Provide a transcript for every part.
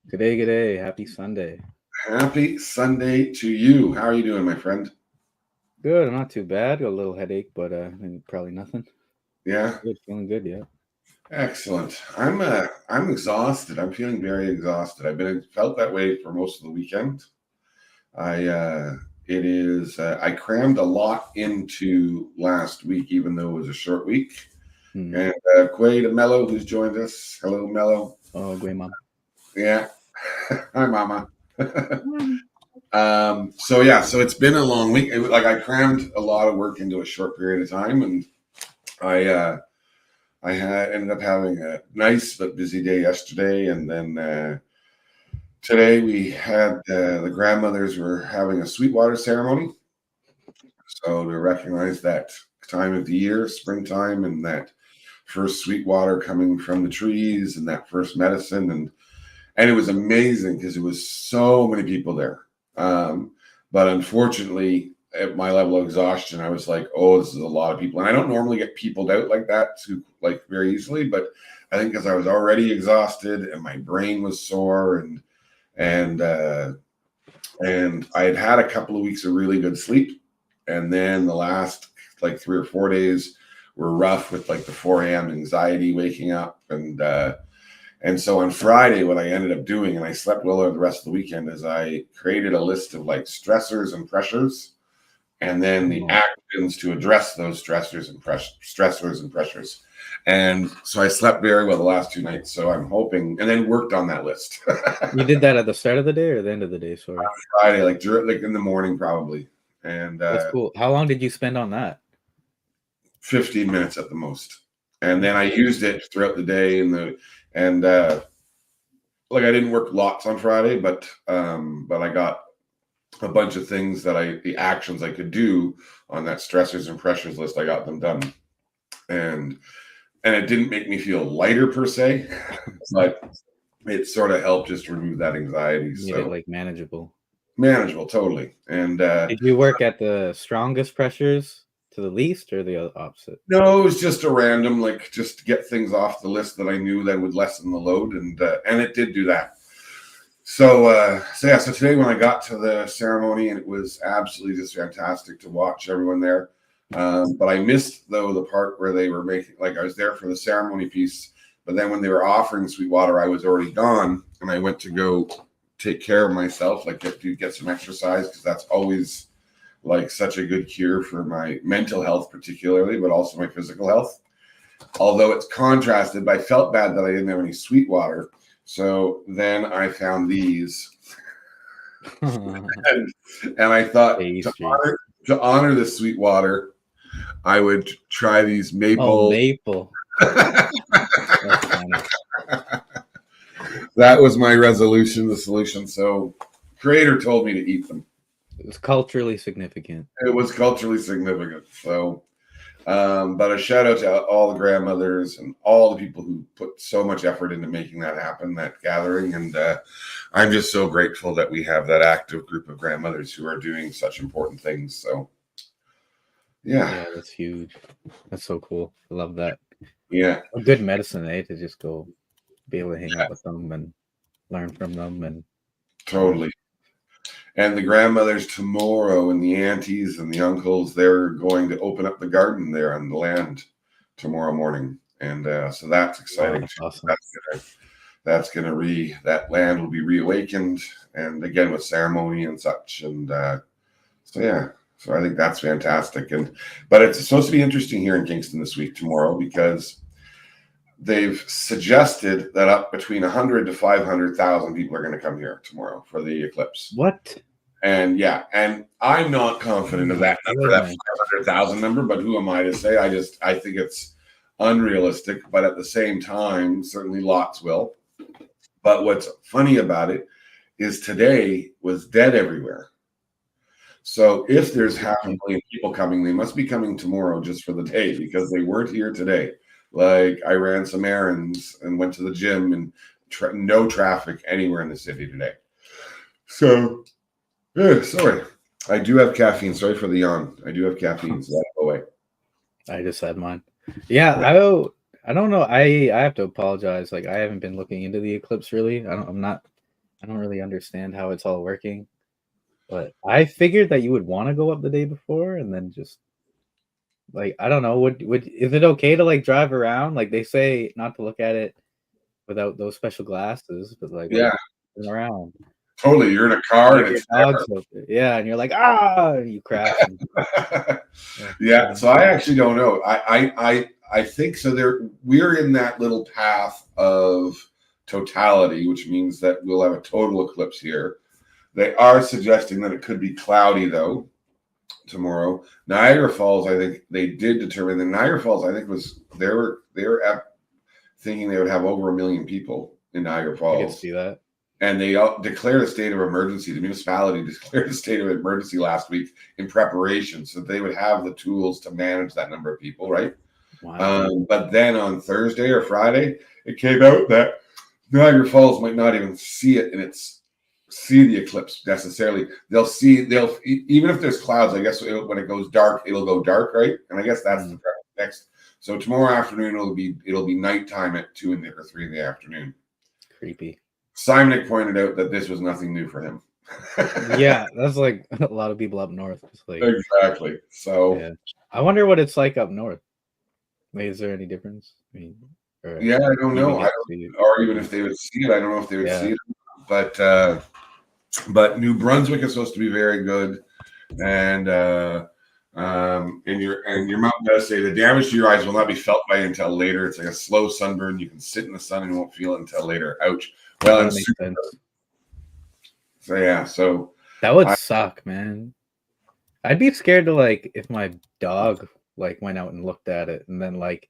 Good day. Happy Sunday. Happy Sunday to you. How are you doing, my friend? Good. Not too bad. Got a little headache, but probably nothing. Yeah, Good. Feeling good. Yeah. excellent. I'm exhausted. I'm feeling very exhausted. I've been felt that way for most of the weekend. I it is I crammed a lot into last week, even though it was a short week. Hmm. And Quay to Mello, who's joined us. Hello, Mello. Oh, great mom. Yeah, hi, Mama. Mhm. So yeah, so it's been a long week. Like I crammed a lot of work into a short period of time, and I I had ended up having a nice but busy day yesterday, and then today we had the grandmothers were having a Sweetwater ceremony, so to recognize that time of the year, springtime, and that first sweet water coming from the trees, and that first medicine, and it was amazing because it was so many people there. Um, but unfortunately, at my level of exhaustion, I was like, "Oh, this is a lot of people," and I don't normally get peopled out like that too, like very easily. But I think because I was already exhausted and my brain was sore, and and I had had a couple of weeks of really good sleep, and then the last like 3 or 4 days were rough with like the 4 a.m. anxiety waking up and so on Friday, what I ended up doing, and I slept well over the rest of the weekend, is I created a list of like stressors and pressures, and then the Oh. actions to address those stressors and pressures. And so I slept very well the last 2 nights. So I'm hoping, and then worked on that list. You did that at the start of the day or the end of the day? Sorry. Friday, like in the morning probably, and That's cool. How long did you spend on that? 15 minutes at the most. And then I Okay. used it throughout the day, and like I didn't work lots on Friday, but I got a bunch of things the actions I could do on that stressors and pressures list. I got them done, and it didn't make me feel lighter per se, but it sort of helped just remove that anxiety. Made it So like manageable. manageable, totally. And Did you work at the strongest pressures to the least or the opposite? no, it was just a random, like just to get things off the list that I knew that would lessen the load, and it did do that. So yeah, so today when I got to the ceremony, and it was absolutely just fantastic to watch everyone there. But I missed though the part where they were making, like I was there for the ceremony piece, but then when they were offering sweet water, I was already gone, and I went to go take care of myself, like get some exercise because that's always like such a good cure for my mental health, particularly, but also my physical health. Although it's contrasted, but I felt bad that I didn't have any sweet water. So then I found these, and, and I thought Pastries. to honor the sweet water, I would try these Oh, maple. maple. That's funny. That was my resolution, the solution. So, Creator told me to eat them. It was culturally significant. It was culturally significant. So, but a shout out to all the grandmothers and all the people who put so much effort into making that happen, that gathering. And I'm just so grateful that we have that active group of grandmothers who are doing such important things. So, yeah, Yeah, that's huge. That's so cool. I love that. yeah, A good medicine, eh? To just go be able to hang out with them and learn from them and yeah. totally. And the grandmothers tomorrow, and the aunties and the uncles, they're going to open up the garden there on the land tomorrow morning. And so that's Wow, exciting that's too. awesome. That's gonna that land will be reawakened, and again with ceremony and such. And so yeah, so I think that's fantastic. And but it's supposed to be interesting here in Kingston this week tomorrow because they've suggested that up between 100 to 500,000 people are going to come here tomorrow for the eclipse. What? And yeah, and I'm not Oh confident of my that number, that goodness. 500,000 number, but who am I to say? I think it's unrealistic, but at the same time, certainly lots will. But what's funny about it is today was dead everywhere. So if there's half a million people coming, they must be coming tomorrow just for the day because they weren't here today. Like I ran some errands and went to the gym, and no traffic anywhere in the city today. So sorry. I do have caffeine. Sorry for the yawn. I do have caffeine, so that'll go away. I just had mine. Yeah, I don't know. I have to apologize. Like I haven't been looking into the eclipse really. I'm not. I don't really understand how it's all working, but I figured that you would want to go up the day before and then just like I don't know. Would is it okay to like drive around? Like they say not to look at it without those special glasses, but like what if Yeah, you're around? totally. You're in a car Like and your it's dog's out there. Yeah, and you're like, and you crash and there. yeah, Yeah, so I actually don't know. I think so. We're in that little path of totality, which means that we'll have a total eclipse here. They are suggesting that it could be cloudy though tomorrow. Niagara Falls, I think they did determine the Niagara Falls. I think was they were thinking they would have over 1 million people in Niagara I could Falls, see that. and they declared a state of emergency. The municipality declared a state of emergency last week in preparation, so that they would have the tools to manage that number of people, right? Wow. But then on Thursday or Friday, it came out that Niagara Falls might not even see it, and see the eclipse necessarily. They'll even if there's clouds. I guess when it goes dark, it'll go dark, right? And I guess that's the next. So tomorrow afternoon it'll be nighttime at 2 or 3 in the afternoon. Creepy. Simonic pointed out that this was nothing new for him. Yeah, that's like a lot of people up north. Just like Exactly. So yeah, I wonder what it's like up north. Like, is there any difference? I mean, or yeah, I don't know. Or even if they would see it, I don't know if they would see it. But New Brunswick is supposed to be very good, and your mom does say the damage to your eyes will not be felt by until later. It's like a slow sunburn. You can sit in the sun and you won't feel it until later. Ouch. Well, that makes sense. So yeah, so that would suck, man. I'd be scared to like if my dog like went out and looked at it, and then like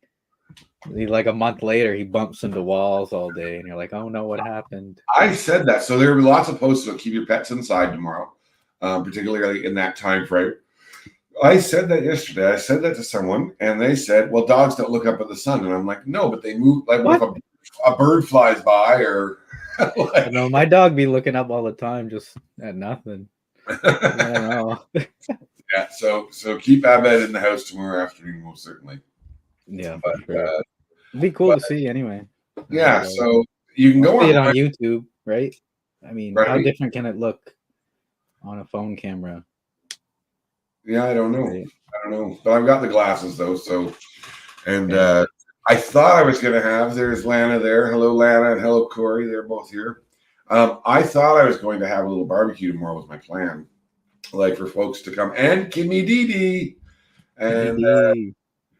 a month later he bumps into walls all day, and you're like, oh no, what happened? I said that. So there will be lots of posts about keep your pets inside tomorrow, particularly in that time frame. I said that yesterday. I said that to someone, and they said, "Well, dogs don't look up at the sun." And I'm like, "No, but they move. Like, what if a bird flies by, or like, no, my dog be looking up all the time, just at nothing. I don't know." Yeah, so keep Abed in the house tomorrow afternoon, most certainly. Yeah, but sure. It'd be cool to see anyway. Yeah, so you can go see it on YouTube, right? I mean, right? How different can it look on a phone camera? Yeah, I don't know. Right. I don't know. But I've got the glasses though, so and I thought I was gonna have there's Lana there. Hello, Lana, and hello, Corey. They're both here. I thought I was going to have a little barbecue tomorrow was my plan. Like for folks to come and Kimmy Dee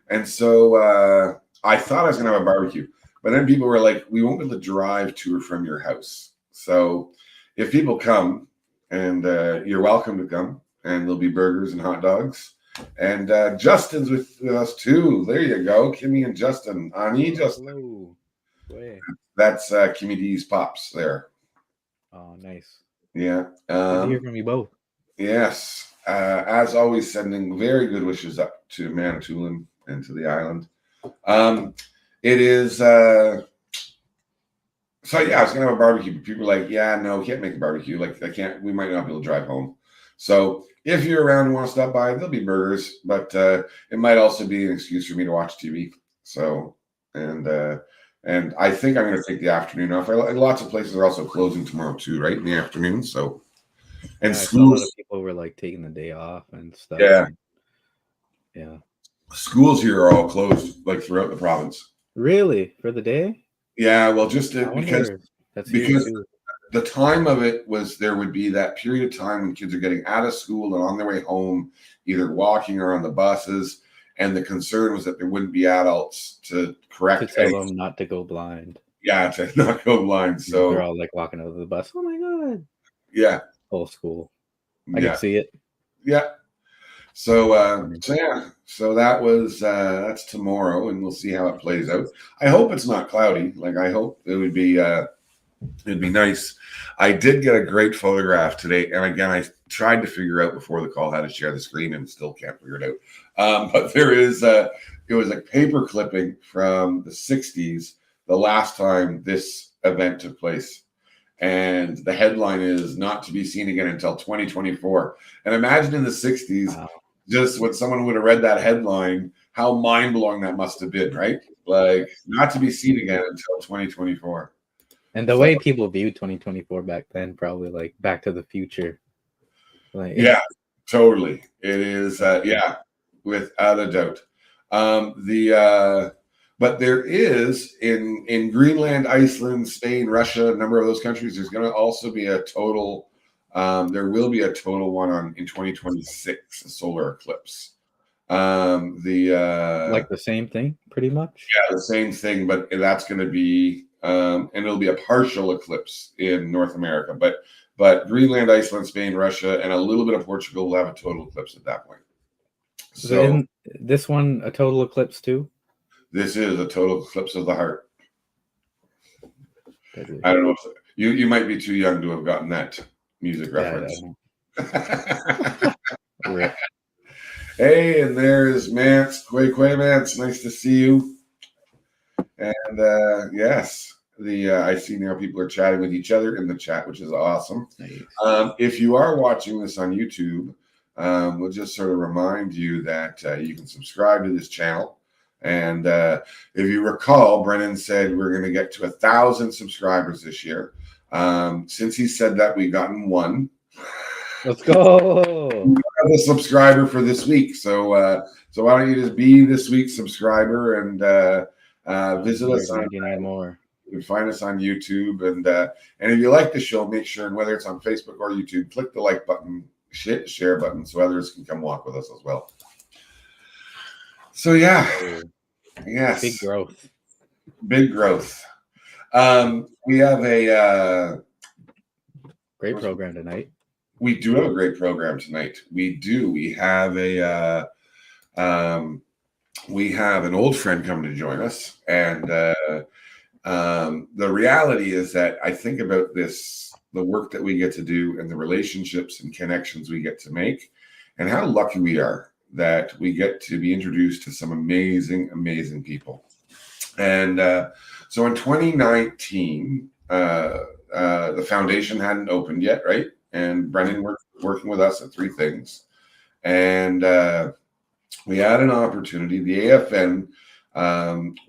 and so I thought I was gonna have a barbecue, but then people were like, we won't be able to drive to or from your house. So if people come, and you're welcome to come, and there'll be burgers and hot dogs. And Justin's with us too. There you go, Kimmy and Justin. Justin. Hello. That's Kimmy D's pops there. Oh, nice. Yeah. Good to hear from you both. Yes. As always, sending very good wishes up to Manitoulin and to the island. It is so yeah, I was gonna have a barbecue, but people are like, yeah, no, we can't make a barbecue. Like we might not be able to drive home. So if you're around and want to stop by, there'll be burgers, but it might also be an excuse for me to watch TV. So and I think I'm gonna take the afternoon off. Lots of places are also closing tomorrow too, right? In the afternoon. So and schools, a lot of people were like taking the day off and stuff. Yeah. Yeah. Schools here are all closed, like throughout the province. Really? For the day? Yeah, well, just because the time of it was there would be that period of time when kids are getting out of school and on their way home, either walking or on the buses. And the concern was that there wouldn't be adults to correct to tell them not to go blind. Yeah, to not go blind. So they're all like walking over the bus. Oh my god. Yeah. Whole school. I can see it. Yeah. So yeah, so that was that's tomorrow, and we'll see how it plays out. I hope it's not cloudy. Like I hope it'd be nice. I did get a great photograph today, and again, I tried to figure out before the call how to share the screen, and still can't figure it out. But there is it was a paper clipping from the '60s, the last time this event took place. And the headline is not to be seen again until 2024. And imagine in the 60s, just when someone would have read that headline, how mind blowing that must have been, right? Like not to be seen again until 2024. And the So way people viewed 2024 back then, probably like Back to the Future. Like, yeah, totally. It is, yeah, without a doubt. But there is in Greenland, Iceland, Spain, Russia, a number of those countries. There's going to also be a total. There will be a total one in 2026, a solar eclipse. like the same thing, pretty much. Yeah, the same thing, but that's going to be, and it'll be a partial eclipse in North America. But Greenland, Iceland, Spain, Russia, and a little bit of Portugal will have a total eclipse at that point. So So isn't this one a total eclipse too? this is a total eclipse of the heart. Deadly. I don't know if you might be too young to have gotten that music reference. Rip. Hey, and there's Mance, Quay Mance. Nice to see you. And yes, I see now people are chatting with each other in the chat, which is awesome. Nice. If you are watching this on YouTube, we'll just sort of remind you that you can subscribe to this channel. And if you recall, Brennan said we're going to get to 1,000 subscribers this year. Since he said that, we've gotten one. Let's go. We have a subscriber for this week. So why don't you just be this week's subscriber and visit us on more. You can find us on YouTube, and if you like the show, make sure, and whether it's on Facebook or YouTube, click the like button, share button, so others can come walk with us as well. So yeah, yes, big growth. We have a great program tonight. We do have a great program tonight. We do. We have an old friend coming to join us, and the reality is that I think about the work that we get to do and the relationships and connections we get to make, and how lucky we are that we get to be introduced to some amazing, amazing people. And so in 2019, the foundation hadn't opened yet, right? And Brennan working with us at Three Things. And we had an opportunity. The AFN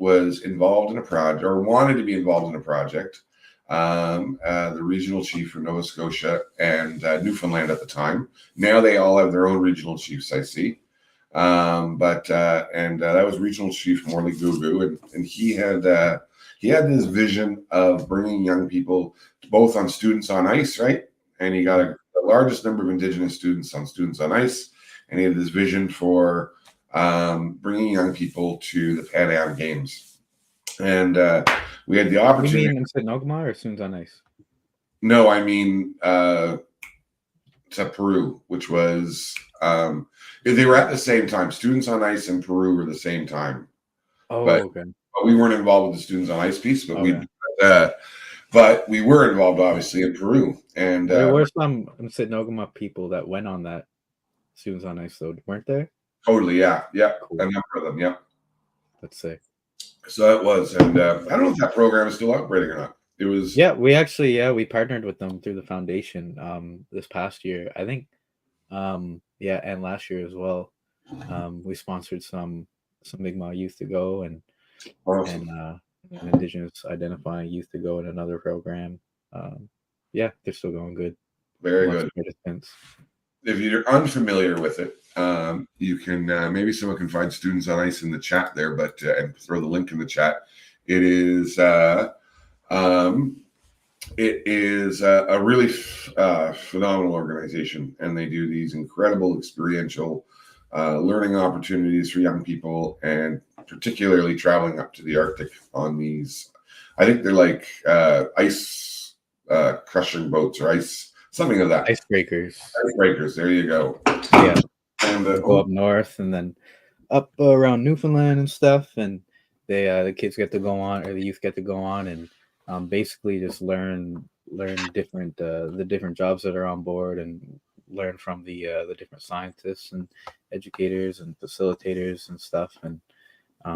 was involved in a project, or wanted to be involved in a project. The regional chief for Nova Scotia and Newfoundland at the time. Now they all have their own regional chiefs, I see. But that was regional chief Morley Gugu, and he had this vision of bringing young people both on Students on Ice, right? And he got the largest number of Indigenous students on Ice, and he had this vision for bringing young people to the Pan Am Games. And we had the opportunity. You mean in Nogma or Students on Ice? No, I mean to Peru, which was they were at the same time. Students on Ice and Peru were the same time. Oh, okay. But we weren't involved with the Students on Ice piece, but okay. But we were involved, obviously, in Peru. And there were some Nogma people that went on that Students on Ice, though, weren't there? Totally, yeah. Cool. A number of them, yeah. Let's say. So that was, and I don't know if that program is still operating or not. It was. Yeah, we partnered with them through the foundation this past year, I think. And last year as well. We sponsored some Mi'kmaq youth to go and Indigenous identifying youth to go in another program. They're still going good. Very good. If you're unfamiliar with it, you can maybe someone can find Students on Ice in the chat there, but and throw the link in the chat. It is a really phenomenal organization, and they do these incredible experiential learning opportunities for young people, and particularly traveling up to the Arctic on these. I think they're like ice crushing boats or ice. Something of that. Icebreakers. There you go. Yeah. And go up north and then up around Newfoundland and stuff. And the kids get to go on, or the youth get to go on and basically just learn different the different jobs that are on board, and learn from the different scientists and educators and facilitators and stuff. And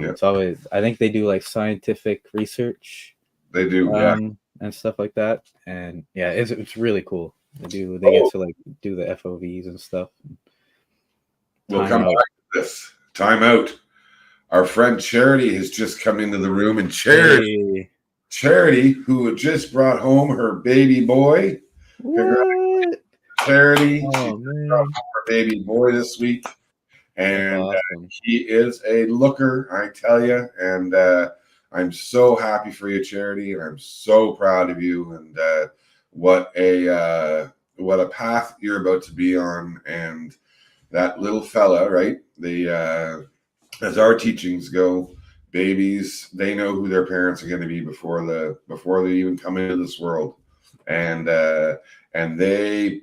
it's always, I think they do like scientific research. They do, and stuff like that. And it's really cool. They get to like do the FOVs and stuff. We'll come back to this. Time out. Our friend Charity has just come into the room, and Charity, Charity, who just brought home her baby boy. What? Charity, she Oh brought man, home her baby boy this week, that's and awesome. he is a looker, I tell you. And I'm so happy for you, Charity, and I'm so proud of you. And what a path you're about to be on. And that little fella, right? As our teachings go, babies, they know who their parents are going to be before they even come into this world, and they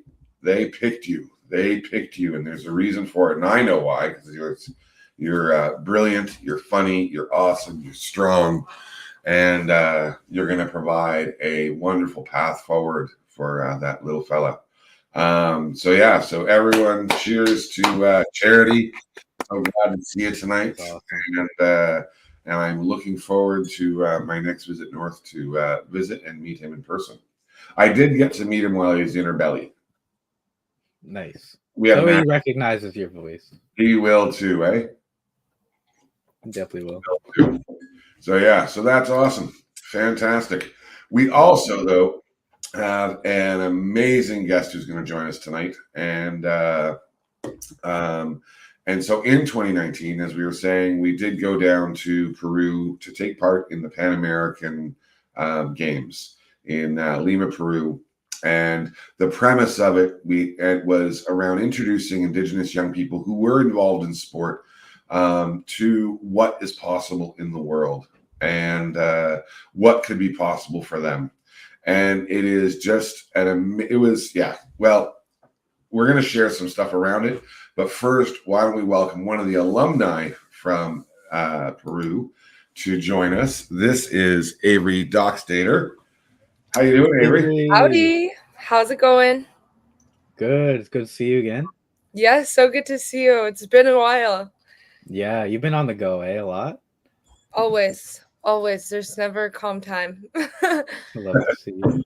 picked you. They picked you, and there's a reason for it, and I know why, because you're brilliant, you're funny, you're awesome, you're strong, and you're going to provide a wonderful path forward for that little fella. So everyone, cheers to Charity. So glad to see you tonight, That's awesome. and I'm looking forward to my next visit north to visit and meet him in person. I did get to meet him while he was in her belly. Nice. We have So he recognizes your voice. he will too, eh? Definitely will. So that's awesome, fantastic. We also though have an amazing guest who's going to join us tonight, and so in 2019, as we were saying, we did go down to Peru to take part in the Pan American Games in Lima, Peru. And the premise of it was around introducing Indigenous young people who were involved in sport to what is possible in the world and what could be possible for them. And it is just well, we're going to share some stuff around it. But first, why don't we welcome one of the alumni from Peru to join us? This is Averi Doxtator. How you doing, Averi? Howdy. How's it going? Good. It's good to see you again. Yes, so good to see you. It's been a while. Yeah, you've been on the go, eh? A lot. Always. Always. There's never a calm time. I love to see you.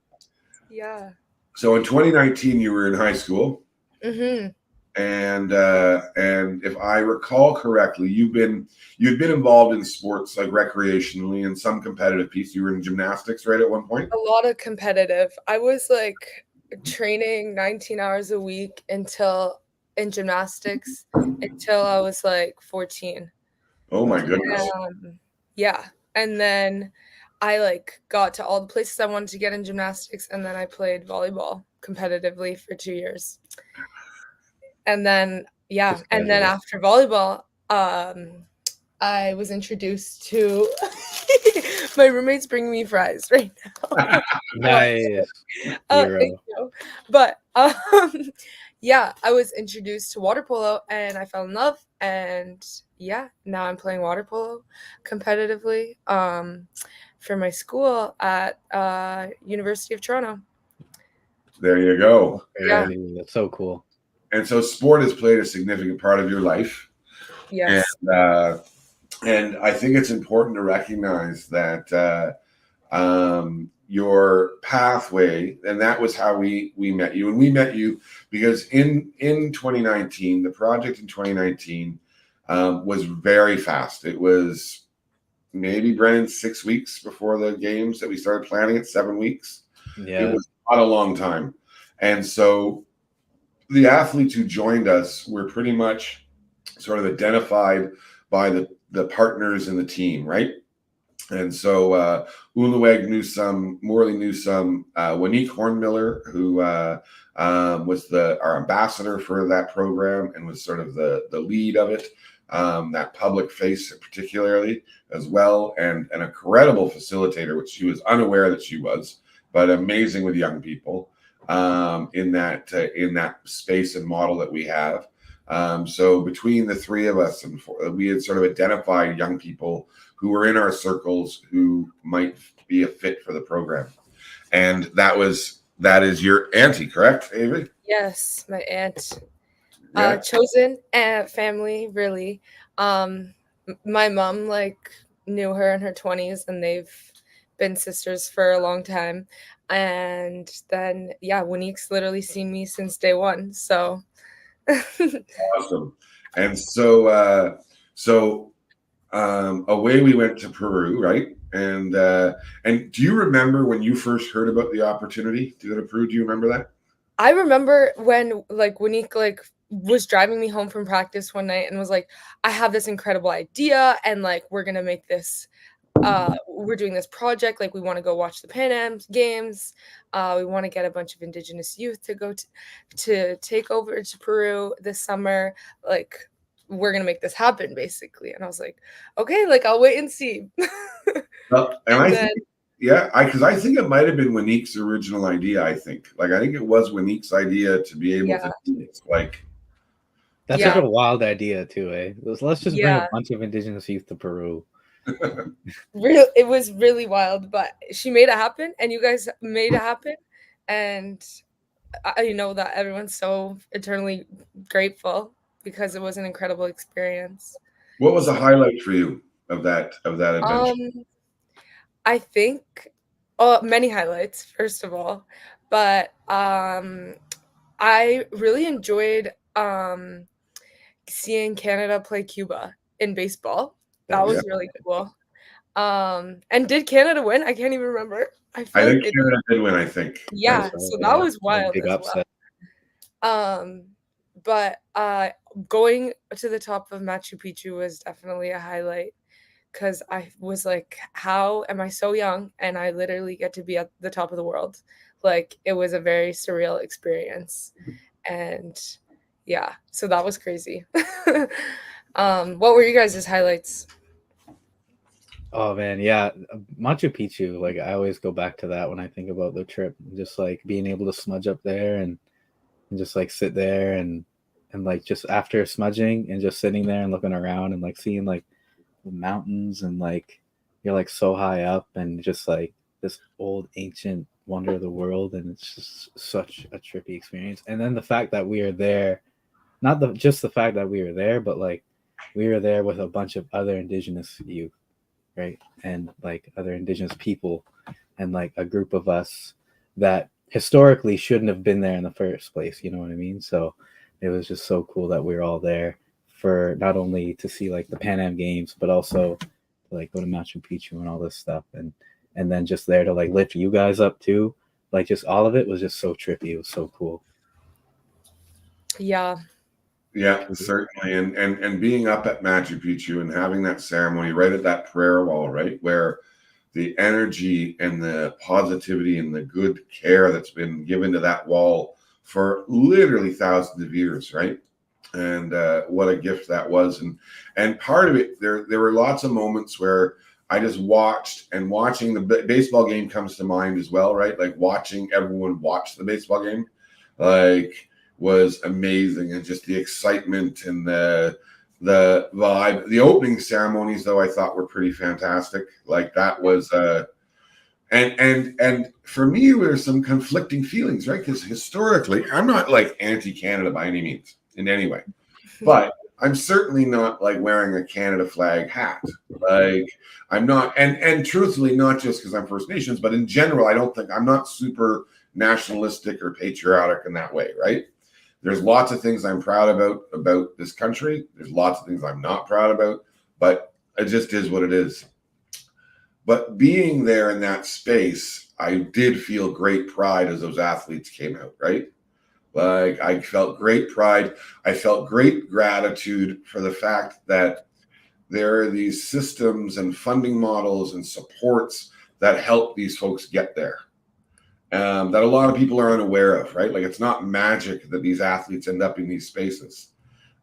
Yeah. So in 2019, you were in high school. Mm-hmm. And if I recall correctly, you'd been involved in sports like recreationally and some competitive piece. You were in gymnastics, right, at one point? A lot of competitive. I was like training 19 hours a week in gymnastics until I was like 14. Oh my goodness. Yeah. And then I like got to all the places I wanted to get in gymnastics, and then I played volleyball competitively for 2 years. And then after volleyball, I was introduced to my roommate's bringing me fries right now. Nice. Thank you. But yeah, I was introduced to water polo and I fell in love, and yeah, now I'm playing water polo competitively for my school at University of Toronto. There you go. Yeah. That's so cool. And so sport has played a significant part of your life. Yes. And I think it's important to recognize that your pathway, and that was how we met you. And we met you because in 2019, the project in 2019 was very fast. It was maybe, Brennan, 6 weeks before the games that we started planning it, 7 weeks. Yeah. It was not a long time. And so the athletes who joined us were pretty much sort of identified by the partners in the team, right? And so Uluweg knew some, Morley knew some, Wanique Hornmiller, who was our ambassador for that program and was sort of the lead of it, that public face particularly as well, and an incredible facilitator, which she was unaware that she was, but amazing with young people in that space and model that we have. So between the three of us, we had sort of identified young people who were in our circles who might be a fit for the program. And that is your auntie, correct, Averi? Yes, my aunt. Yeah. Chosen family, really. My mom knew her in her 20s, and they've been sisters for a long time. And then Wanique's literally seen me since day one. So Awesome. And so away we went to Peru, right? And do you remember when you first heard about the opportunity to go to Peru? Do you remember that? I remember when he was driving me home from practice one night and was like, I have this incredible idea and like we're gonna make this we're doing this project, like we want to go watch the Pan Am games. We want to get a bunch of Indigenous youth to go to take over to Peru this summer. Like we're gonna make this happen, basically. And I was like, okay, like I'll wait and see. Well, and And I then think, yeah, because I think it might have been Wanique's original idea. I think it was Wanique's idea to be able yeah, to do this. Like, That's yeah, such a wild idea too, eh? Let's just bring a yeah. bunch of Indigenous youth to Peru. It was really wild, but she made it happen, and you guys made it happen, and I know that everyone's so eternally grateful because it was an incredible experience. what was a So, highlight for you of that adventure? um, I think many highlights, first of all, but I really enjoyed seeing Canada play Cuba in baseball. That Oh Yeah, was really cool. And did Canada win? I can't even remember. I I feel like think it. Canada did win. I think. I think Yeah, so, so that yeah. was A wild big as upset. well. But going to the top of Machu Picchu was definitely a highlight because I was like, how am I so young and I literally get to be at the top of the world? Like it was a very surreal experience. And yeah, so that was crazy. What were you guys' highlights? Oh man, yeah, Machu Picchu. Like I always go back to that when I think about the trip. Just like being able to smudge up there and just like sit there and like just after smudging and just sitting there and looking around and like seeing like the mountains and like you're like so high up and just like this old ancient wonder of the world and it's just such a trippy experience. And then the fact that we are there, not just the fact that we were there, but like we were there with a bunch of other indigenous youth, right? And like other indigenous people and like a group of us that historically shouldn't have been there in the first place, you know what I mean? So it was just so cool that we were all there for not only to see like the Pan Am games, but also to like go to Machu Picchu and all this stuff and then just there to like lift you guys up too. Like just all of it was just so trippy. It was so cool. Yeah. Yeah, certainly. And being up at Machu Picchu and having that ceremony right at that prayer wall, right, where the energy and the positivity and the good care that's been given to that wall for literally thousands of years, right? And what a gift that was. And part of it, there were lots of moments where I just watched, and watching the baseball game comes to mind as well, right? Like watching everyone watch the baseball game, like was amazing, and just the excitement and the vibe. The opening ceremonies, though, I thought were pretty fantastic. Like that was and for me, there were some conflicting feelings, right? Because historically, I'm not like anti-Canada by any means in any way, but I'm certainly not like wearing a Canada flag hat. Like I'm not, and truthfully, not just because I'm First Nations, but in general, I don't think I'm not super nationalistic or patriotic in that way, right? There's lots of things I'm proud about this country. There's lots of things I'm not proud about, but it just is what it is. But being there in that space, I did feel great pride as those athletes came out, right? Like I felt great pride. I felt great gratitude for the fact that there are these systems and funding models and supports that help these folks get there. That a lot of people are unaware of, right? Like it's not magic that these athletes end up in these spaces.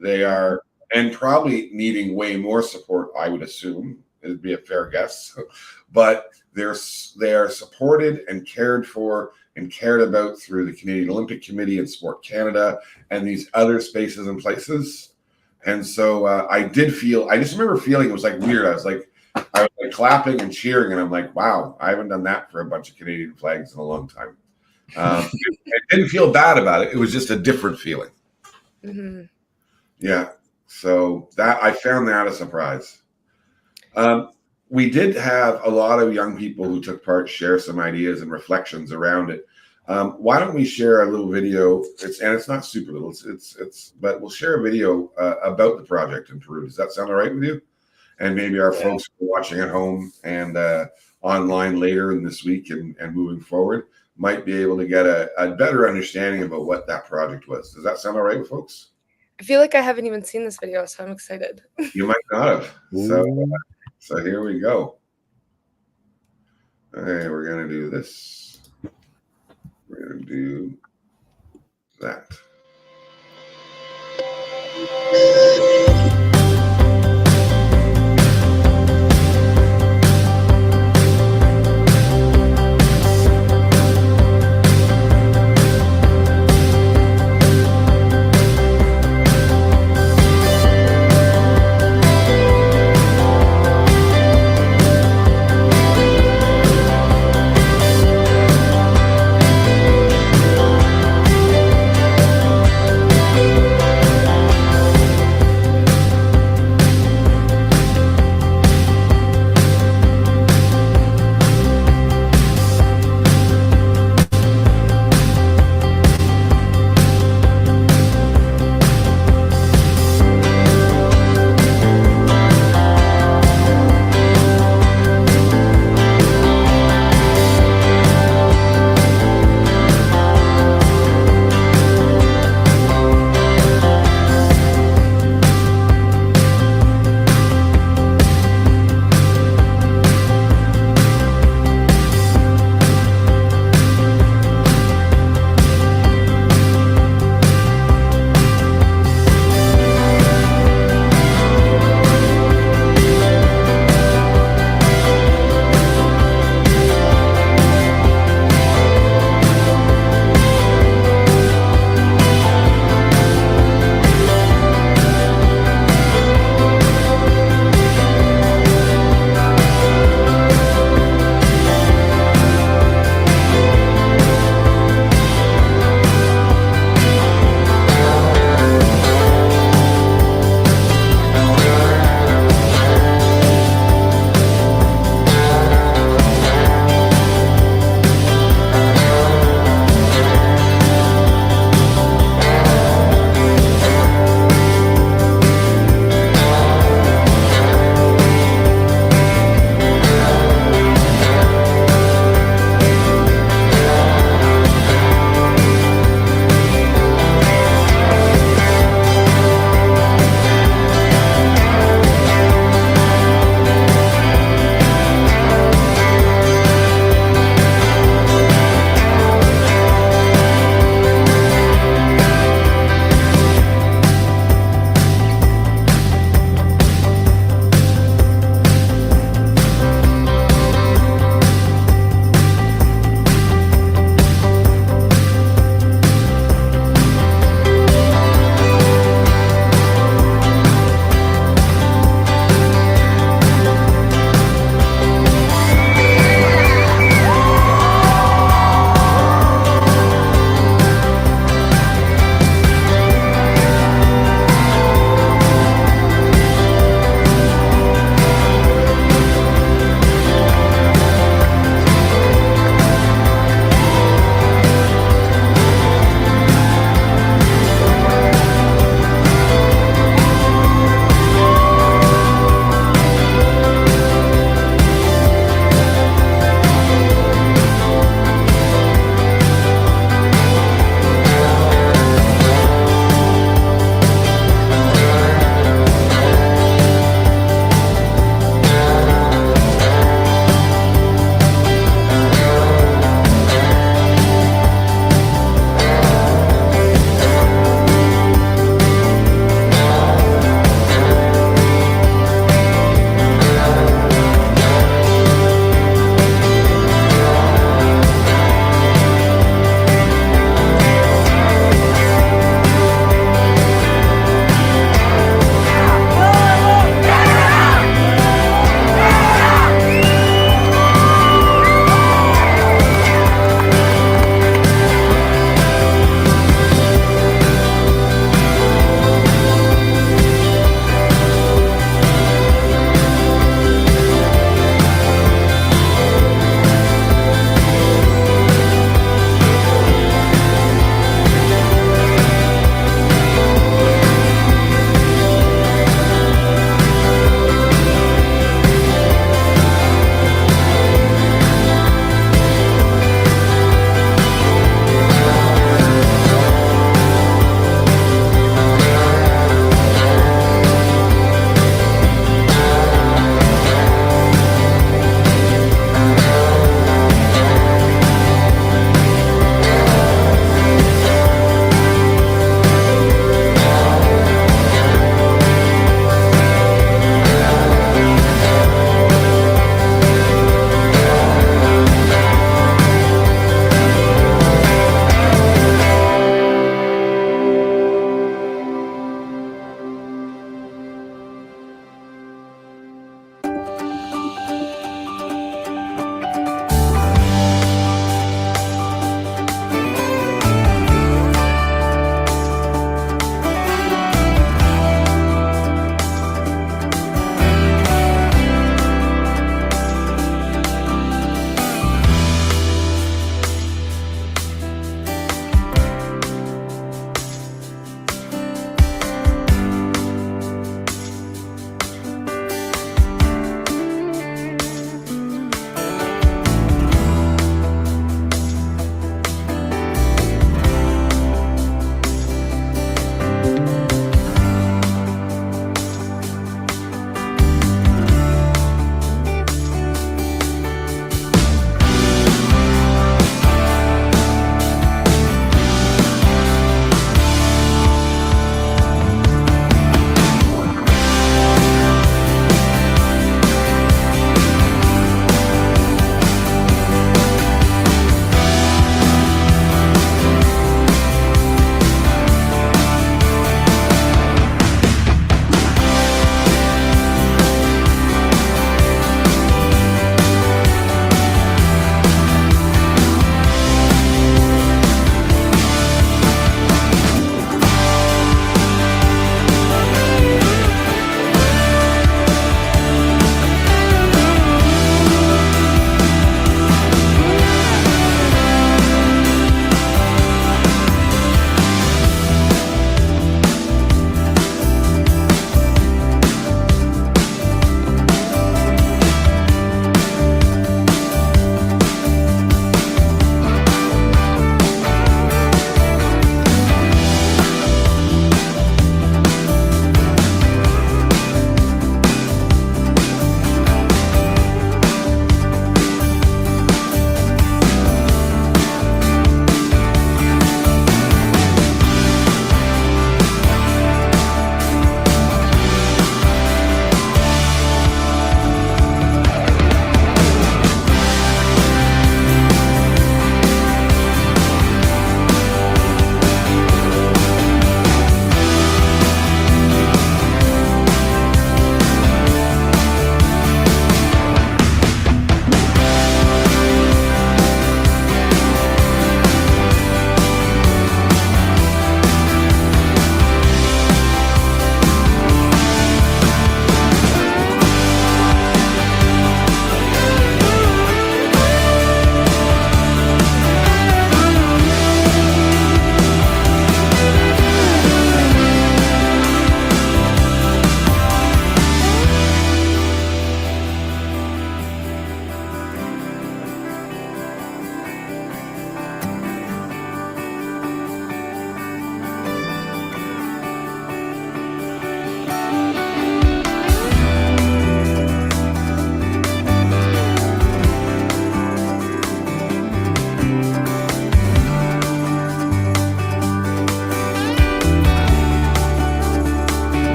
They are, and probably needing way more support, I would assume, it'd be a fair guess. But they are supported and cared for and cared about through the Canadian Olympic Committee and Sport Canada and these other spaces and places. And so I just remember feeling it was like weird. I was like clapping and cheering, and I'm like, wow, I haven't done that for a bunch of Canadian flags in a long time. I didn't feel bad about it. It was just a different feeling. Mm-hmm. Yeah. So that I found that a surprise. We did have a lot of young people who took part share some ideas and reflections around it. Why don't we share a little video? It's not super little. But we'll share a video about the project in Peru. Does that sound all right with you? and maybe our Yeah. folks who are watching at home and online later in this week and moving forward might be able to get a better understanding about what that project was. Does that sound all right with folks? I feel like I haven't even seen this video, so I'm excited. You might not have. Ooh. So here we go. Okay, we're gonna do this. We're gonna do that.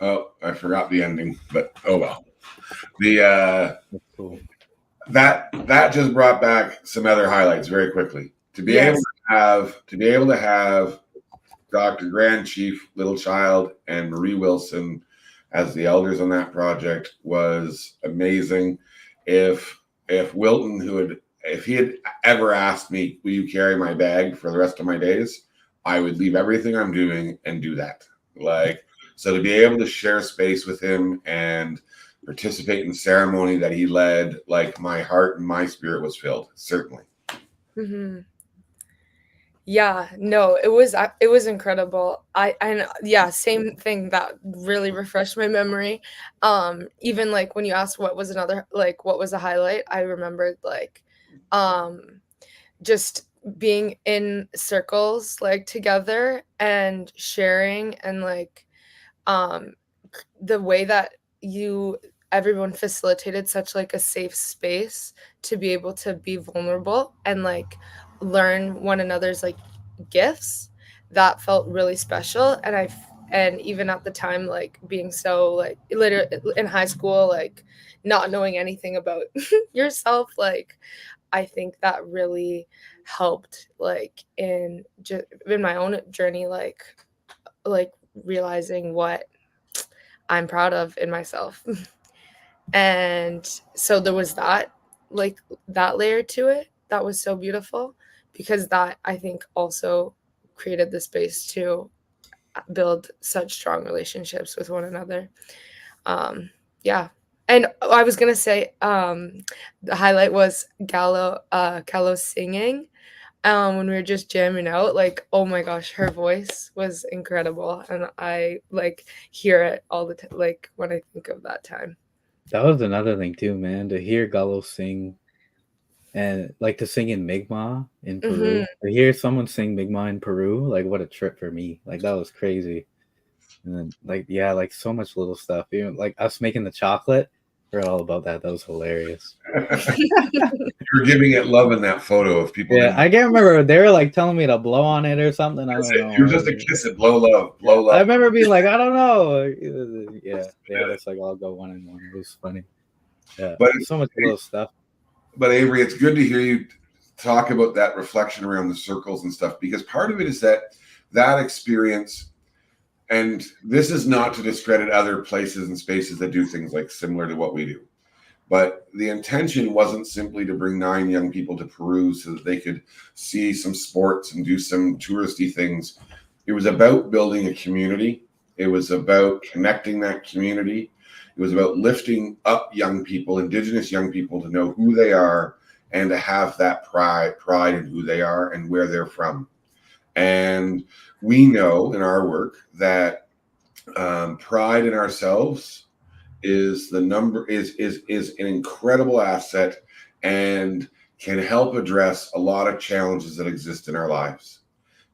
Oh, I forgot the ending, but oh well. The That's cool. that just brought back some other highlights very quickly. To be able Yes. to have Dr. Grand Chief Little Child and Marie Wilson as the elders on that project was amazing. If Wilton, if he had ever asked me, will you carry my bag for the rest of my days, I would leave everything I'm doing and do that. Like, so to be able to share space with him and participate in the ceremony that he led, like my heart and my spirit was filled, certainly. Mm-hmm. Yeah, no, it was incredible. Yeah, same thing that really refreshed my memory. Even like when you asked what was what was a highlight, I remembered like um just being in circles like together and sharing and like um the way that you everyone facilitated such like a safe space to be able to be vulnerable and like learn one another's like gifts, that felt really special. And even at the time, like being so like later in high school, like not knowing anything about yourself, like I think that really helped like in my own journey, like realizing what I'm proud of in myself. And so there was that, like that layer to it that was so beautiful, because that I think also created the space to build such strong relationships with one another. Yeah. And I was gonna say, the highlight was Gallo singing. When we were just jamming out, like, oh my gosh, her voice was incredible, and I like hear it all the time, like when I think of that time. That was another thing too, man. To hear Gallo sing and like to sing in Mi'kmaq in Hmm. Peru. To hear someone sing Mi'kmaq in Peru, like what a trip for me. Like that was crazy. And then like yeah, like so much little stuff. Even like us making the chocolate. Forgot all about that. That was hilarious. You're giving it love in that photo. If people Yeah, didn't, I can't remember. They were like telling me to blow on it or something. I that's don't it. You're know. just a kiss it, blow love, Yeah, blow I love. remember being like, I don't know. Yeah, they had us like all go one and one. It was funny. Yeah, But so much little stuff. but Avery, it's good to hear you talk about that reflection around the circles and stuff, because part of it is that experience, and this is not to discredit other places and spaces that do things like similar to what we do. But the intention wasn't simply to bring 9 young people to Peru so that they could see some sports and do some touristy things. It was about building a community. It was about connecting that community. It was about lifting up young people, Indigenous young people, to know who they are and to have that pride in who they are and where they're from. And we know in our work that pride in ourselves is an incredible asset and can help address a lot of challenges that exist in our lives.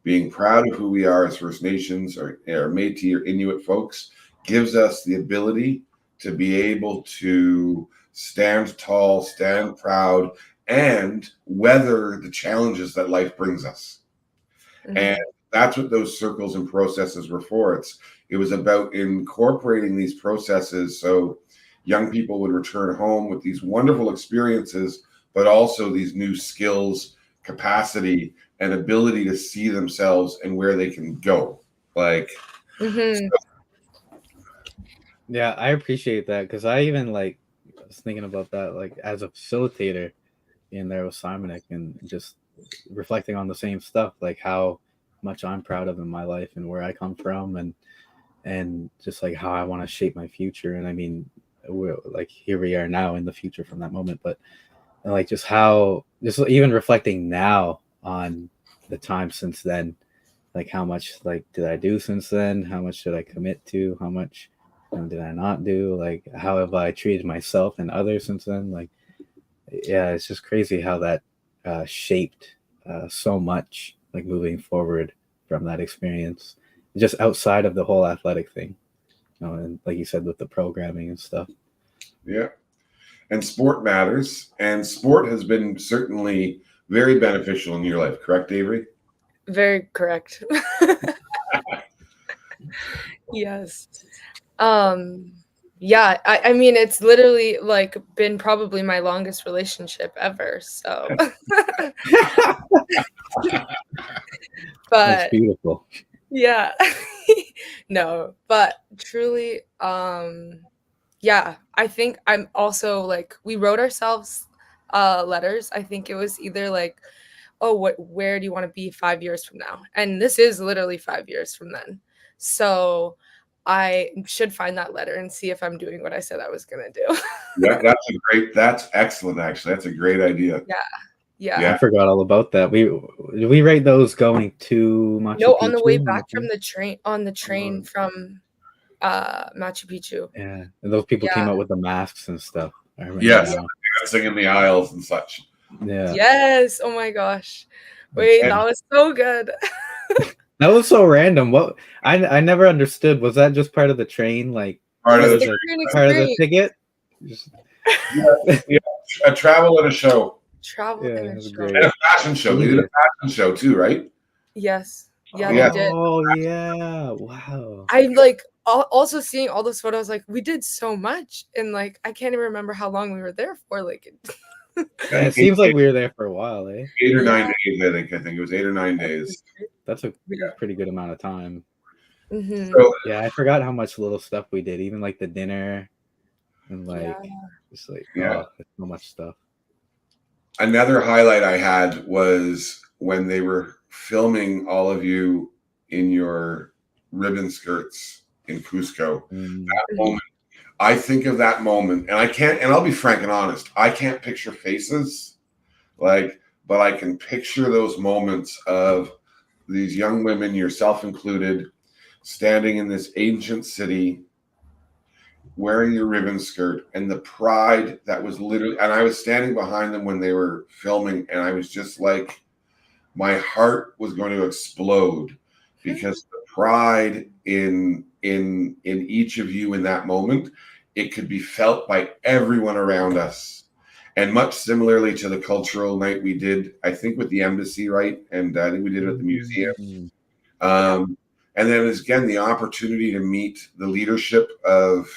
Being proud of who we are as First Nations or Métis or Inuit folks gives us the ability to be able to stand tall, stand proud, and weather the challenges that life brings us. And Hmm. that's what those circles and processes were for. It was about incorporating these processes so young people would return home with these wonderful experiences, but also these new skills, capacity, and ability to see themselves and where they can go. Like, Hmm. Yeah, I appreciate that because I even like was thinking about that like as a facilitator in there with Simonik and just reflecting on the same stuff, like how much I'm proud of in my life and where I come from and just like how I want to shape my future. And I mean, we're like here we are now in the future from that moment, but like just how just even reflecting now on the time since then, like how much like did I do since then? How much did I commit to? How much did I not do? Like how have I treated myself and others since then? Like yeah, it's just crazy how that shaped so much like moving forward from that experience, just outside of the whole athletic thing, you know, and like you said with the programming and stuff. yeah. And sport matters. And sport has been certainly very beneficial in your life, correct, Avery? Very correct. Yes. Yeah, I mean, it's literally like been probably my longest relationship ever. So, That's but beautiful. yeah, no, but truly, yeah, I think I'm also like we wrote ourselves letters. I think it was either like, oh, where do you want to be 5 years from now? And this is literally 5 years from then. So I should find that letter and see if I'm doing what I said I was gonna do. That's excellent, actually. That's a great idea. Yeah. I Yeah. forgot all about that. We write those going to Machu No, Picchu on the way on back the from plane? the train from Machu Picchu. Yeah, and those people came Yeah. out with the masks and stuff. I remember Yes, now. dancing in the aisles and such. Yeah, Yes. Oh my gosh. Wait, And that was so good. that was so random. What I never understood. Was that just part of the train? Like part of It's the the train part of the experience. ticket? Just, a travel and a show. Travel yeah, in a that's show. And great. a fashion show. They did a fashion show too, right? Yes. Yeah, Yeah. they did. Oh yeah! Wow. I'm like also seeing all those photos, like we did so much, and like I can't even remember how long we were there for. Like, Yeah, it seems like we were there for a while, eh? 8 or 9 days, I think. I think it was 8 or 9 days. That's a pretty good amount of time. Mm-hmm. So Yeah, I forgot how much little stuff we did. Even like the dinner and like Yeah. just like Yeah. there's so much stuff. another highlight I had was when they were filming all of you in your ribbon skirts in Cusco. That moment, I think of that moment, and I can't, and I'll be frank and honest, I can't picture faces, like, but I can picture those moments of these young women, yourself included, standing in this ancient city, wearing your ribbon skirt, and the pride that was literally, and I was standing behind them when they were filming, and I was just like, my heart was going to explode because the pride in each of you in that moment, it could be felt by everyone around us. And much similarly to the cultural night we did, I think with the embassy, right? And I think we did it at the museum. And then again, the opportunity to meet the leadership of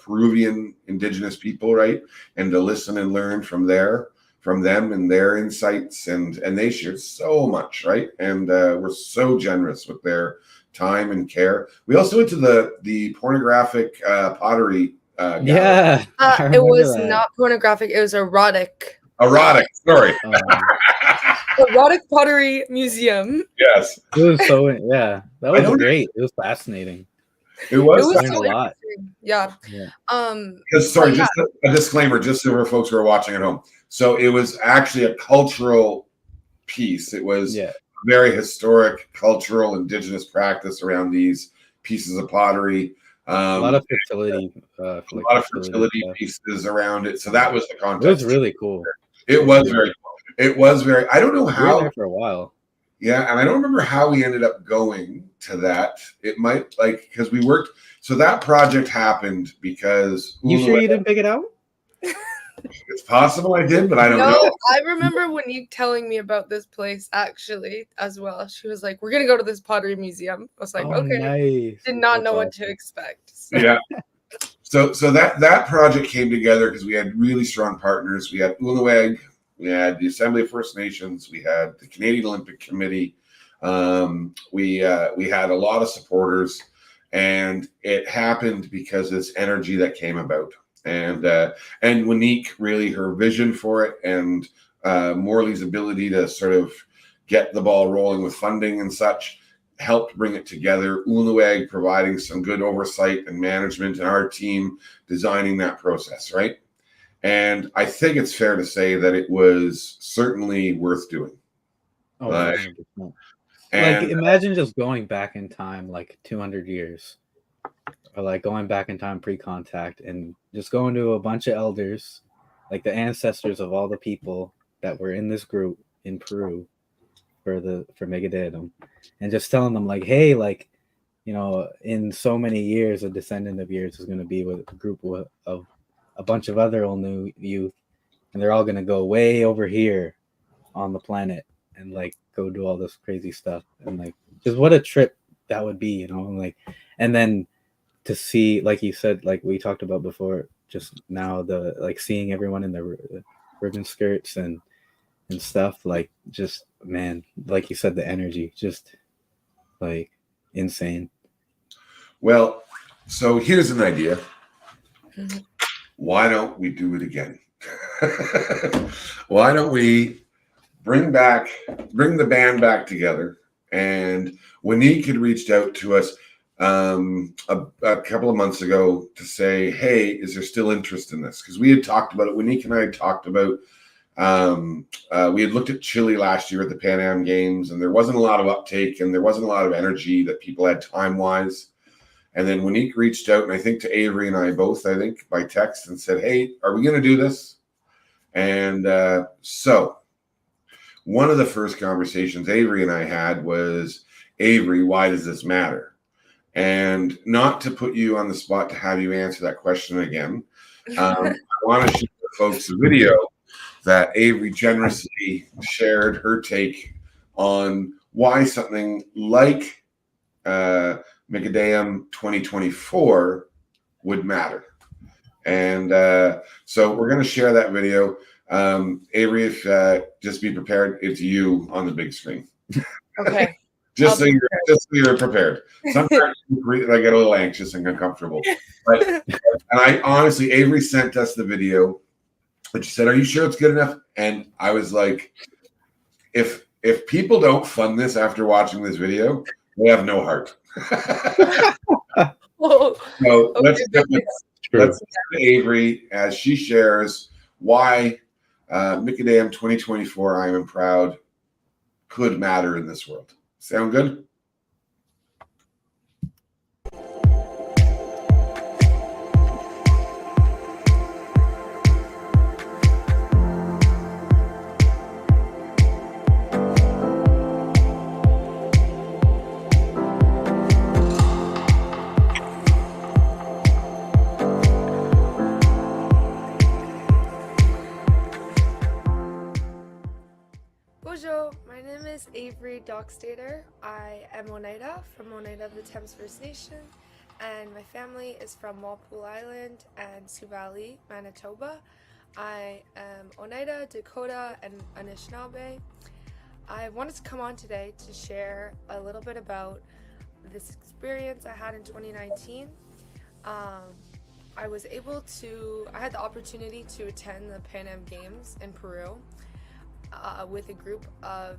Peruvian indigenous people, right? And to listen and learn from them and their insights. And they shared so much, right? And were so generous with their time and care. We also went to the pornographic pottery gallery. Yeah, I It was remember that. not pornographic. It was erotic. Erotic, sorry. Erotic pottery museum. Yes. It was so that was great. It was fascinating. It was It was learned so a lot. interesting. Yeah. Because, sorry, just a disclaimer, just so for folks who are watching at home. So it was actually a cultural piece. It was very historic, cultural, indigenous practice around these pieces of pottery. A lot of fertility. A lot of fertility pieces around it. So that was the context. It was really cool. It was very cool. It was very. I don't know how. We were there for a while. Yeah, and I don't remember how we ended up going to that. It might because we worked. So that project happened because you sure you didn't pick it out? It's possible I did, but I don't know. No, I remember when you telling me about this place actually as well. She was like, "We're gonna go to this pottery museum." I was like, "Okay." Nice. Did not know what to expect. So. Yeah. So that project came together because we had really strong partners. We had Unaweg, we had the Assembly of First Nations, we had the Canadian Olympic Committee. We had a lot of supporters, and it happened because this energy that came about. And Monique, really her vision for it, and Morley's ability to sort of get the ball rolling with funding and such helped bring it together. Unaweg providing some good oversight and management, and our team designing that process, right? And I think it's fair to say that it was certainly worth doing. Oh, 100%. Like, imagine just going back in time like 200 years. Or like going back in time pre-contact and just going to a bunch of elders, like the ancestors of all the people that were in this group in Peru for Mekite'tm, and just telling them like, hey, like, in so many years, a descendant of yours is going to be with a group of a bunch of other old new youth, and they're all going to go way over here on the planet and like go do all this crazy stuff, and like just what a trip that would be, like, and then to see, like you said, like we talked about before, just now, the like seeing everyone in their ribbon skirts and stuff, like just man, like you said, the energy, just like insane. Well, so here's an idea. Mhm. Why don't we do it again? Why don't we bring the band back together? And Wanique had reached out to us a couple of months ago to say, hey, is there still interest in this? Because we had talked about it. Wanique and I had talked about, we had looked at Chile last year at the Pan Am Games, and there wasn't a lot of uptake and there wasn't a lot of energy that people had time-wise. And then Wanique reached out, and I think to Averi and I both, I think, by text and said, hey, are we going to do this? And so one of the first conversations Averi and I had was, Averi, why does this matter? And not to put you on the spot to have you answer that question again, I want to show the folks a video that Averi generously shared her take on why something like Mekite'tm 2024 would matter. And so we're going to share that video. Averi, if just be prepared, it's you on the big screen. Okay. just so you're prepared. Sometimes I get a little anxious and uncomfortable. But, and I honestly, Averi sent us the video, and she said, "Are you sure it's good enough?" And I was like, if people don't fund this after watching this video, they have no heart. Oh, So okay, let's to Averi as she shares why Mekite'tm 2024, I am proud, could matter in this world. Sound good? Bonjour, my name is Averi Doxtator. I am Oneida from Oneida of the Thames First Nation, and my family is from Walpole Island and Sioux Valley, Manitoba. I am Oneida, Dakota, and Anishinaabe. I wanted to come on today to share a little bit about this experience I had in 2019. I had the opportunity to attend the Pan Am Games in Peru with a group of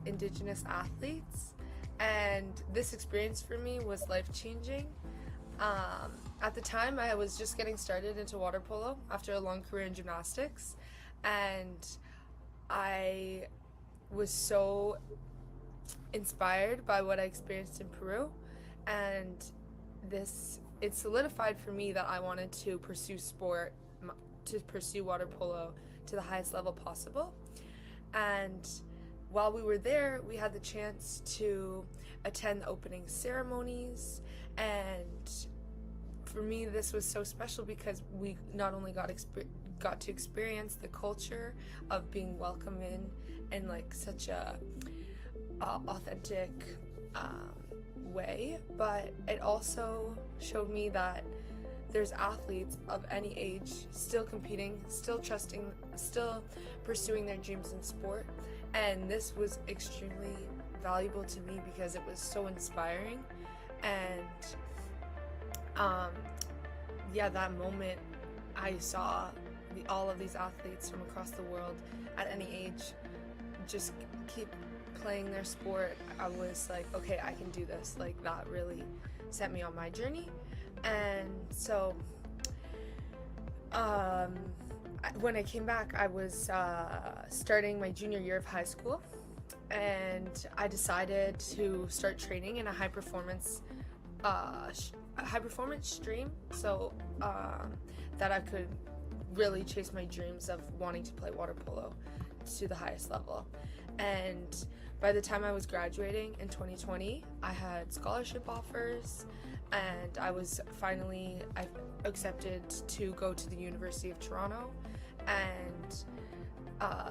Indigenous athletes, and this experience for me was life-changing. At the time, I was just getting started into water polo after a long career in gymnastics, and I was so inspired by what I experienced in Peru, and it solidified for me that I wanted to pursue water polo to the highest level possible. And while we were there, we had the chance to attend the opening ceremonies, and for me this was so special because we not only got to experience the culture of being welcome in like such a authentic way, but it also showed me that there's athletes of any age still competing, still trusting, still pursuing their dreams in sport. And this was extremely valuable to me because it was so inspiring. And that moment I saw all of these athletes from across the world at any age just keep playing their sport. I was like, okay, I can do this. Like, that really set me on my journey. And so when I came back, I was starting my junior year of high school, and I decided to start training in a high performance stream, so that I could really chase my dreams of wanting to play water polo to the highest level. And by the time I was graduating in 2020, I had scholarship offers, and I accepted to go to the University of Toronto and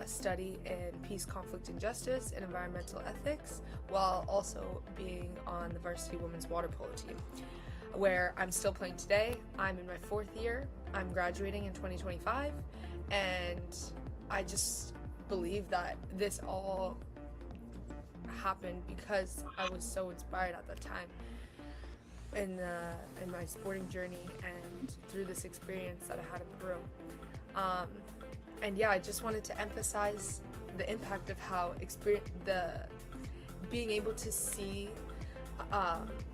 study in peace, conflict, and justice and environmental ethics, while also being on the varsity women's water polo team. where I'm still playing today. I'm in my 4th year. I'm graduating in 2025, and I just believe that this all happened because I was so inspired at that time in my sporting journey and through this experience that I had in Peru. And yeah, I just wanted to emphasize the impact of how being able to see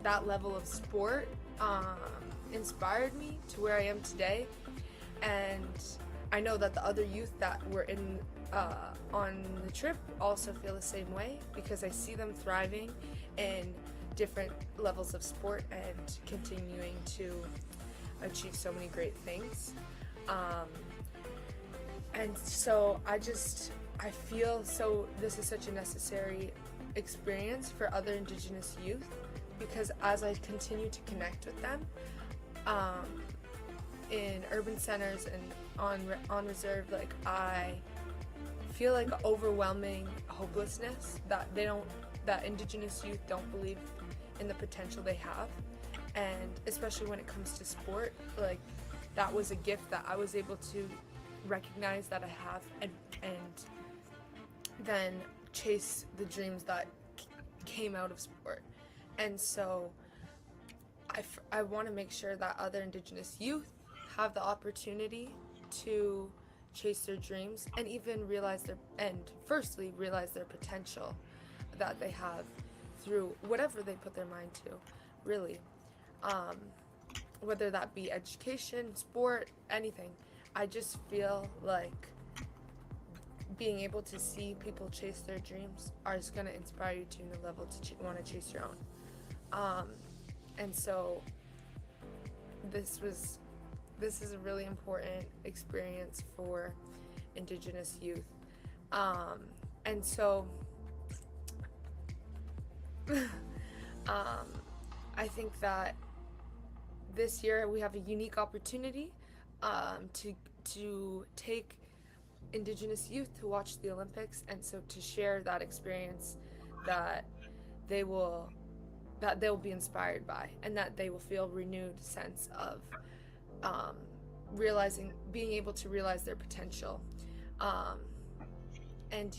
that level of sport inspired me to where I am today. And I know that the other youth that were on the trip also feel the same way, because I see them thriving in different levels of sport and continuing to achieve so many great things. And so I feel so this is such a necessary experience for other Indigenous youth, because as I continue to connect with them in urban centers and on reserve, like, I feel like overwhelming hopelessness that Indigenous youth don't believe in the potential they have. And especially when it comes to sport, like, that was a gift that I was able to recognize that I have, and then chase the dreams that came out of sport. And so I want to make sure that other Indigenous youth have the opportunity to chase their dreams and even firstly realize their potential that they have through whatever they put their mind to, really. Whether that be education, sport, anything. I just feel like being able to see people chase their dreams is going to inspire you to a level to want to chase your own. And so this is a really important experience for Indigenous youth. And so I think that this year we have a unique opportunity to take Indigenous youth to watch the Olympics, and so to share that experience that they'll be inspired by, and that they will feel renewed sense of being able to realize their potential, and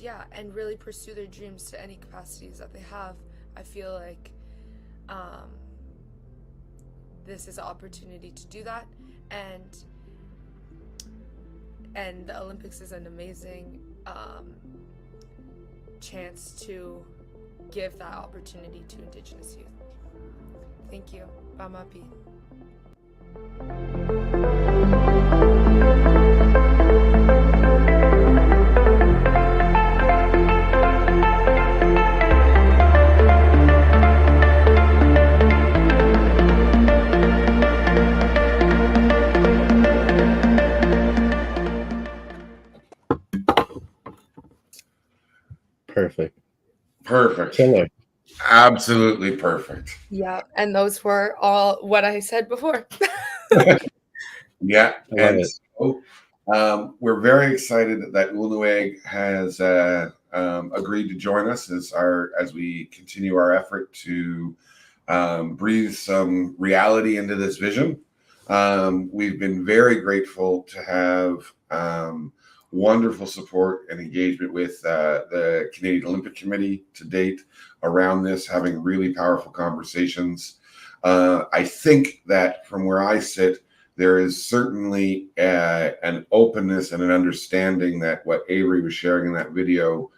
really pursue their dreams to any capacities that they have. I feel like this is an opportunity to do that, and the Olympics is an amazing chance to give that opportunity to Indigenous youth. Thank you. Bamapi. Perfect. Killer. Absolutely perfect. Yeah, and those were all what I said before. Yeah, and so we're very excited that Uluweg has agreed to join us as we continue our effort to breathe some reality into this vision. We've been very grateful to have wonderful support and engagement with the Canadian Olympic Committee to date around this, having really powerful conversations. I think that from where I sit, there is certainly an openness and an understanding that what Averi was sharing in that video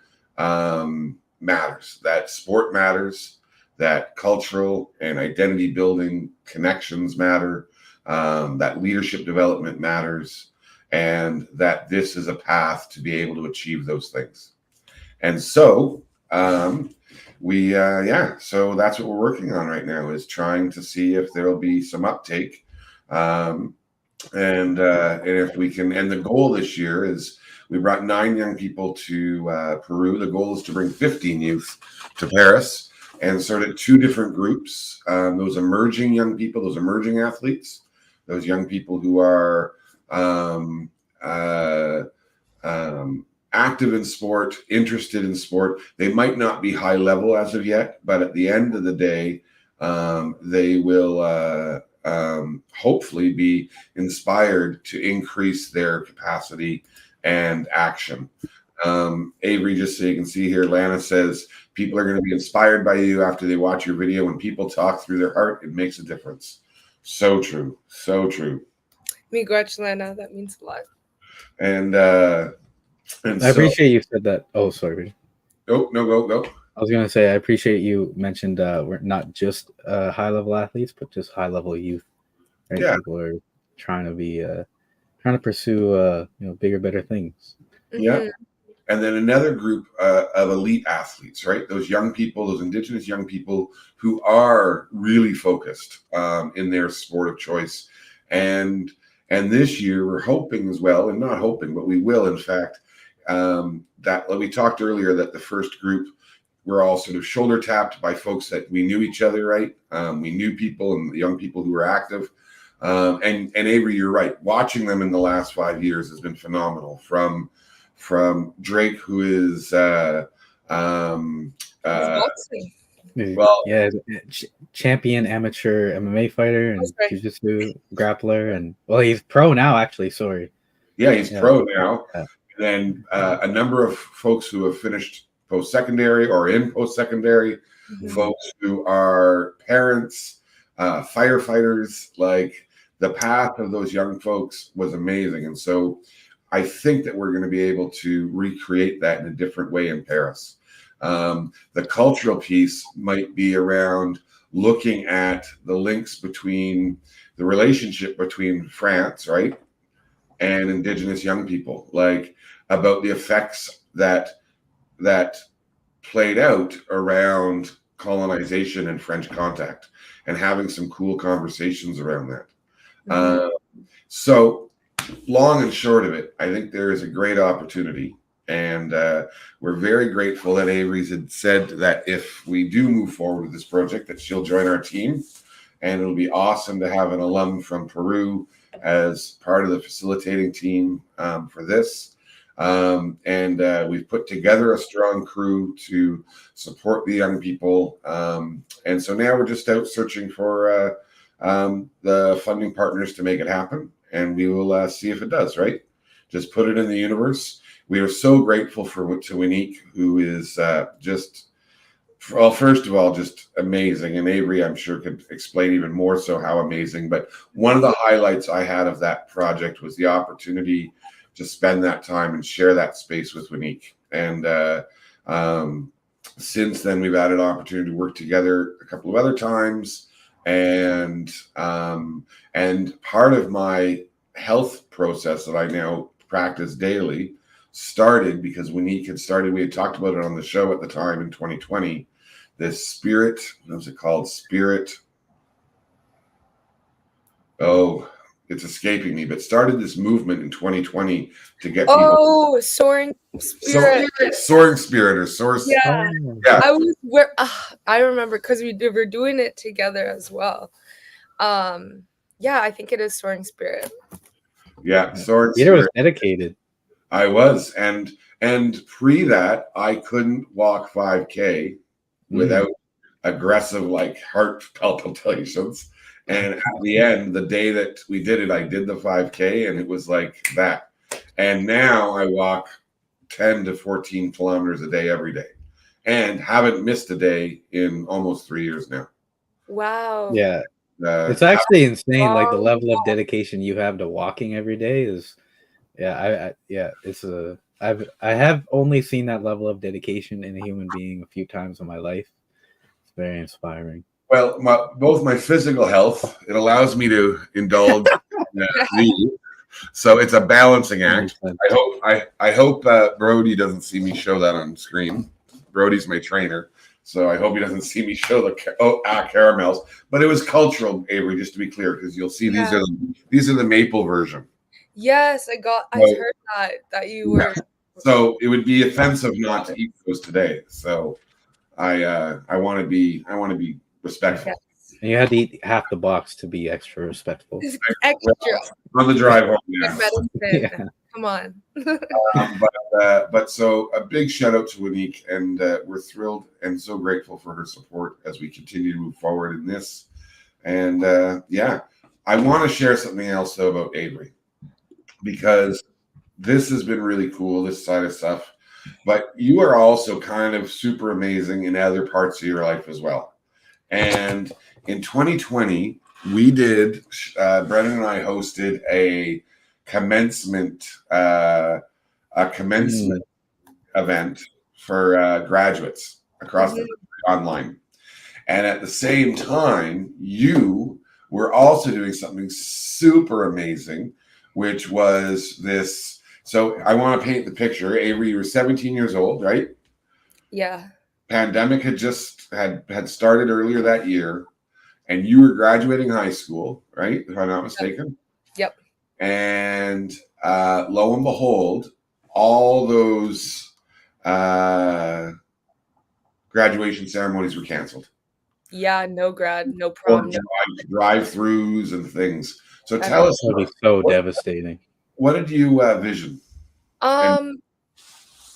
matters, that sport matters, that cultural and identity building connections matter, that leadership development matters, and that this is a path to be able to achieve those things. And so so that's what we're working on right now, is trying to see if there'll be some uptake. And if we can, and the goal this year is we brought 9 young people to Peru. The goal is to bring 15 youth to Paris and sort of 2 different groups. Those emerging young people, those emerging athletes, those young people who are active in sport, interested in sport. They might not be high level as of yet, but at the end of the day, they will hopefully be inspired to increase their capacity and action. Avery, just so you can see here, Lana says people are going to be inspired by you after they watch your video. When people talk through their heart, it makes a difference. So true. So true. Miigwech, Lana. That means a lot. And I appreciate you said that. Oh, sorry. Oh, no, go. I was going to say, I appreciate you mentioned we're not just high-level athletes, but just high-level youth. Right? Yeah. People are trying to pursue bigger, better things. Yeah. Mhm. And then another group of elite athletes, right? Those young people, those Indigenous young people who are really focused in their sport of choice. And this year we're hoping as well, and not hoping, but we will, in fact, that like we talked earlier, that the first group we're all sort of shoulder tapped by folks that we knew each other, right? We knew people and the young people who were active. And Avery, you're right. Watching them in the last 5 years has been phenomenal. From Drake, who is Boxing. well, yeah, champion amateur MMA fighter and right. jiu-jitsu grappler, and well, he's pro now. Actually, sorry. Yeah, he's pro now. Yeah. And then a number of folks who have finished post-secondary or in post-secondary, Mhm. folks who are parents, firefighters. Like the path of those young folks was amazing, and so I think that we're going to be able to recreate that in a different way in Paris. The cultural piece might be around looking at the links between the relationship between France, right, and Indigenous young people, like about the effects that played out around colonization and French contact, and having some cool conversations around that. Mhm. So long and short of it, I think there is a great opportunity, and we're very grateful that Avery's had said that if we do move forward with this project, that she'll join our team, and it'll be awesome to have an alum from Peru as part of the facilitating team for this. And we've put together a strong crew to support the young people, and so now we're just out searching for the funding partners to make it happen. And we will see if it does, right? Just put it in the universe. We are so grateful to Winique, who is just, well, first of all, just amazing. And Avery, I'm sure, could explain even more so how amazing. But one of the highlights I had of that project was the opportunity to spend that time and share that space with Winique. And since then, we've had an opportunity to work together a couple of other times. And part of my health process that I now practice daily started because Winique had started, we had talked about it on the show at the time in 2020, this spirit, what was it called? Spirit. Oh, it's escaping me, but started this movement in 2020 to get people. Oh, soaring spirit. Soaring spirit or source. Yeah. Yeah. I remember because we were doing it together as well. Yeah, I think it is soaring spirit. Yeah, soaring Peter was spirit. dedicated. I was, and pre that I couldn't walk 5K without aggressive like heart palpitations. And at the end, the day that we did it, I did the 5K, and it was like that. And now I walk 10 to 14 kilometers a day every day, and haven't missed a day in almost 3 years now. Wow. Yeah. It's actually insane. Like the level of dedication you have to walking every day is, I have only seen that level of dedication in a human being a few times in my life. It's very inspiring. Well, both my physical health, it allows me to indulge these. So it's a balancing act. I hope Brody doesn't see me show that on screen. Brody's my trainer, so I hope he doesn't see me show the caramels. But it was cultural, Avery, just to be clear, because you'll see these are the maple version. Yes, I heard that you were. So it would be offensive not to eat those today. So I want to be respectful. Yes. And you had to eat half the box to be extra respectful. Extra on the drive home. medicine. Yeah. Come on. But so a big shout out to Wanique, and we're thrilled and so grateful for her support as we continue to move forward in this. And yeah, I want to share something else though about Avery, because this has been really cool, this side of stuff. But you are also kind of super amazing in other parts of your life as well. And in 2020, we did, Brennan and I hosted a commencement event for graduates across the country online. And at the same time, you were also doing something super amazing, which was this. So I want to paint the picture. Avery, you were 17 years old, right? Yeah. Pandemic had just had started earlier that year, and you were graduating high school, right? If I'm not mistaken. Yep. And lo and behold, all those graduation ceremonies were canceled. Yeah, no grad, no prom, no drive-throughs and things. So tell us, That would be so devastating. what did you vision?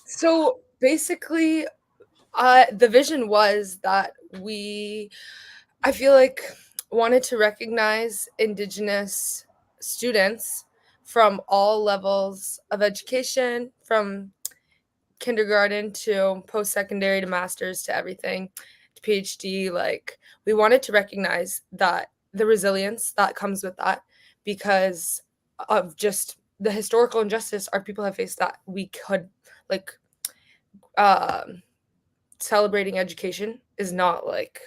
So basically, the vision was that I feel like, wanted to recognize Indigenous students from all levels of education, from kindergarten to post-secondary to master's to everything to PhD. Like, we wanted to recognize that the resilience that comes with that, because of just the historical injustice our people have faced, that we could, like, celebrating education is not like,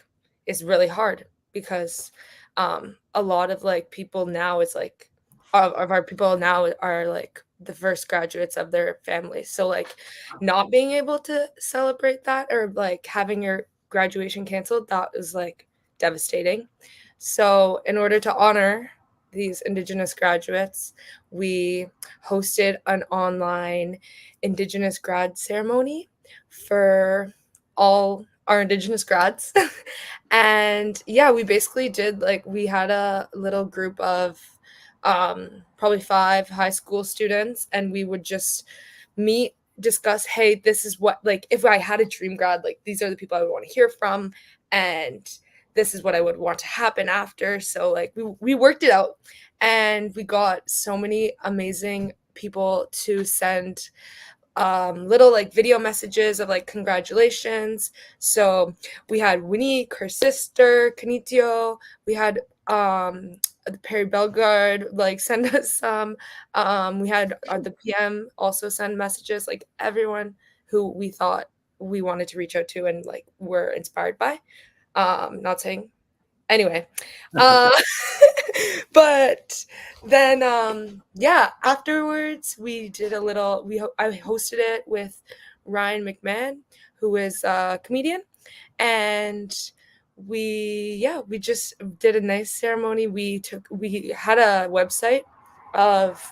is really hard, because a lot of like people now, it's like of our people now are like the first graduates of their families, so like not being able to celebrate that, or like having your graduation canceled, that was like devastating. So in order to honor these Indigenous graduates, we hosted an online Indigenous grad ceremony for all our Indigenous grads. And yeah, we basically did, like, we had a little group of probably 5 high school students, and we would just meet, discuss, hey, this is what, like, if I had a dream grad, like, these are the people I would want to hear from, and this is what I would want to happen after. So like we worked it out, and we got so many amazing people to send little like video messages of like congratulations. So we had Winnie, her sister, Kanitio. We had Perry Bellegarde like send us some. We had the PM also send messages, like everyone who we thought we wanted to reach out to and like were inspired by. Not saying anyway. But then yeah, afterwards we did a little, I hosted it with Ryan McMahon, who is a comedian, and we just did a nice ceremony. We had a website of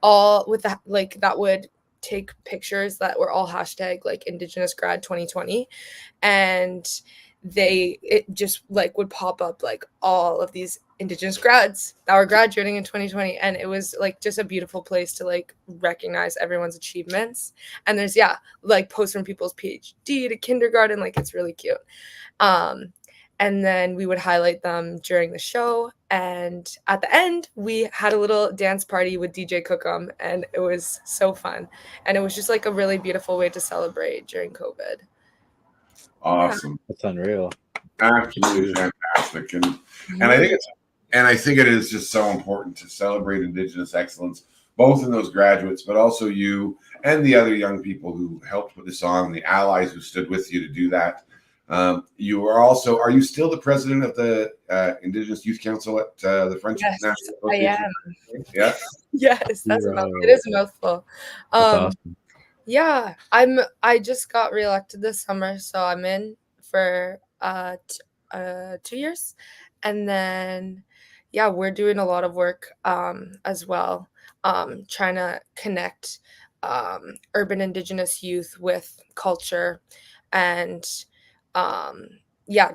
all with that, like, that would take pictures that were all hashtag like Indigenous grad 2020, and it just like would pop up like all of these Indigenous grads that were graduating in 2020, and it was like just a beautiful place to like recognize everyone's achievements. And there's like posts from people's PhD to kindergarten, like it's really cute. And then we would highlight them during the show, and at the end we had a little dance party with DJ Cookum, and it was so fun, and it was just like a really beautiful way to celebrate during COVID. Awesome. That's unreal. Absolutely fantastic. And I think it is just so important to celebrate Indigenous excellence, both in those graduates, but also you and the other young people who helped put this on, the allies who stood with you to do that. You are also, are you still the president of the Indigenous Youth Council at the French National Association? I am. Yeah. Yes, that's it is a mouthful. Awesome. Yeah, I just got reelected this summer, so I'm in for 2 years, and then we're doing a lot of work as well, trying to connect urban Indigenous youth with culture, and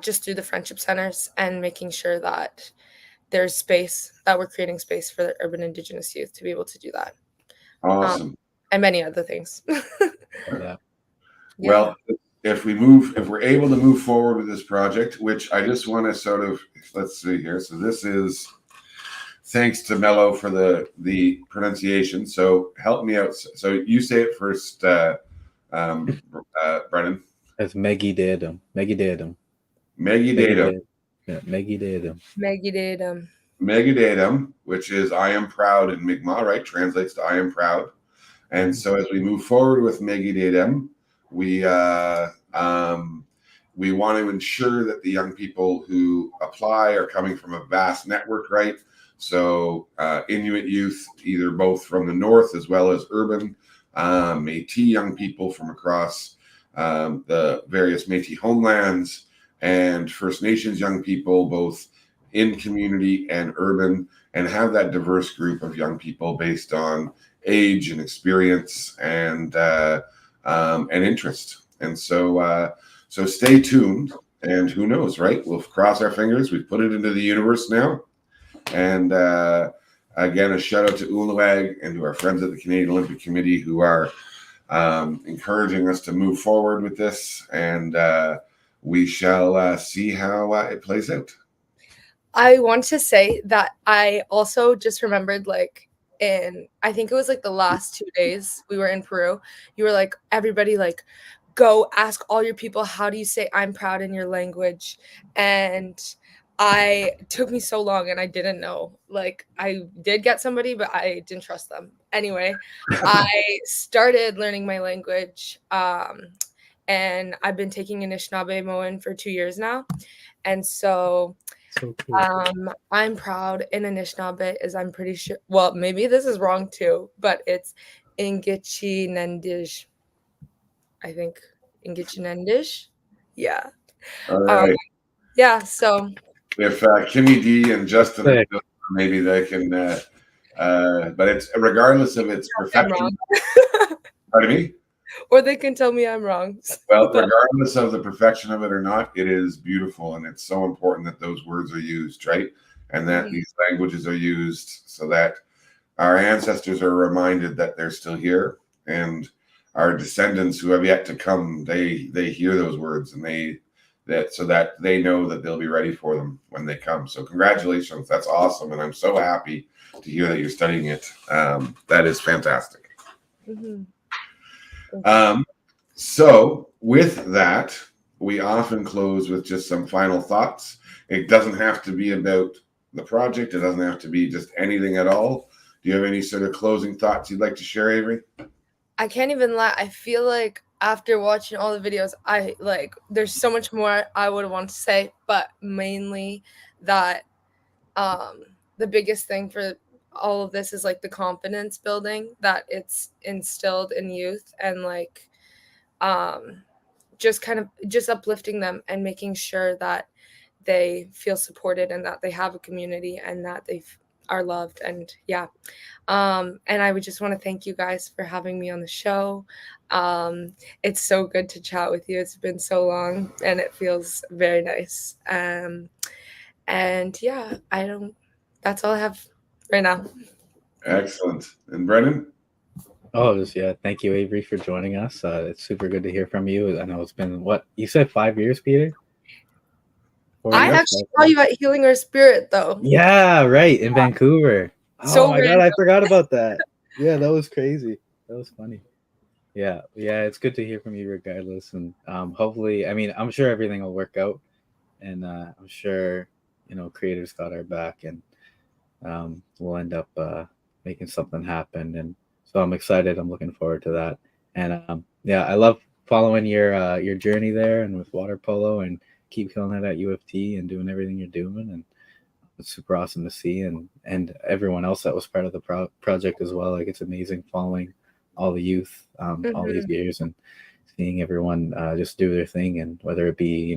just through the friendship centers, and making sure that there's space, that we're creating space for the urban Indigenous youth to be able to do that. Awesome. And many other things. Yeah. Well, if we're able to move forward with this project, which I just want to sort of, let's see here. So this is thanks to Mello for the pronunciation. So help me out. So you say it first, Brennan. It's Mekite'tm. Mekite'tm. Mekite'tm. Yeah, Mekite'tm. Mekite'tm. Mekite'tm, which is I am proud in Mi'kmaq, right? Translates to I am proud. And so as we move forward with Mekite'tm, we want to ensure that the young people who apply are coming from a vast network, right? So Inuit youth, either both from the north as well as urban, Métis young people from across the various Métis homelands, and First Nations young people, both in community and urban, and have that diverse group of young people based on age and experience and interest. And so stay tuned. And who knows, right? We'll cross our fingers. We've put it into the universe now. And again, a shout out to Uluwag and to our friends at the Canadian Olympic Committee who are encouraging us to move forward with this. And we shall see how it plays out. I want to say that I also just remembered, like, I think it was like the last 2 days we were in Peru, you were like, everybody, like, go ask all your people, how do you say I'm proud in your language? And it took me so long and I didn't know. Like, I did get somebody, but I didn't trust them. Anyway, I started learning my language, and I've been taking Anishinaabe for 2 years now. And so cool. I'm proud in Anishinaabe is, I'm pretty sure, well, maybe this is wrong too, but it's Ingichinendish. I think Ingichinendish. Yeah. All right. Yeah. So if Kimmy D and Justin, maybe they can, but it's regardless of its perfection. Pardon me? Or they can tell me I'm wrong. Well, regardless of the perfection of it or not, it is beautiful. And it's so important that those words are used, right? And that these languages are used so that our ancestors are reminded that they're still here. And our descendants who have yet to come, they hear those words and so that they know that they'll be ready for them when they come. So congratulations. That's awesome. And I'm so happy to hear that you're studying it. That is fantastic. So with that, we often close with just some final thoughts. It doesn't have to be about the project. It doesn't have to be just anything at all. Do you have any sort of closing thoughts you'd like to share, Avery? I can't even lie. I feel like after watching all the videos, there's so much more I would want to say, but mainly that the biggest thing for all of this is like the confidence building that it's instilled in youth, and like just uplifting them and making sure that they feel supported and that they have a community and that they are loved. And yeah, and I would just want to thank you guys for having me on the show. It's so good to chat with you. It's been so long and it feels very nice. And yeah, that's all I have right now. Excellent. And Brennan? Oh, thank you, Avery, for joining us. It's super good to hear from you. I know it's been, what, you said 5 years, Peter? I actually saw you at Healing Our Spirit, though. Yeah, right, in Vancouver. So oh my God, I forgot about that. Yeah, that was crazy. That was funny. Yeah, it's good to hear from you regardless. And hopefully, I mean, I'm sure everything will work out. And I'm sure, creators got our back, and we'll end up making something happen. And so I'm excited. I'm looking forward to that. And yeah, I love following your journey there and with water polo, and keep killing it at UFT and doing everything you're doing. And it's super awesome to see, and everyone else that was part of the project as well. Like, it's amazing following all the youth all these years and seeing everyone just do their thing, and whether it be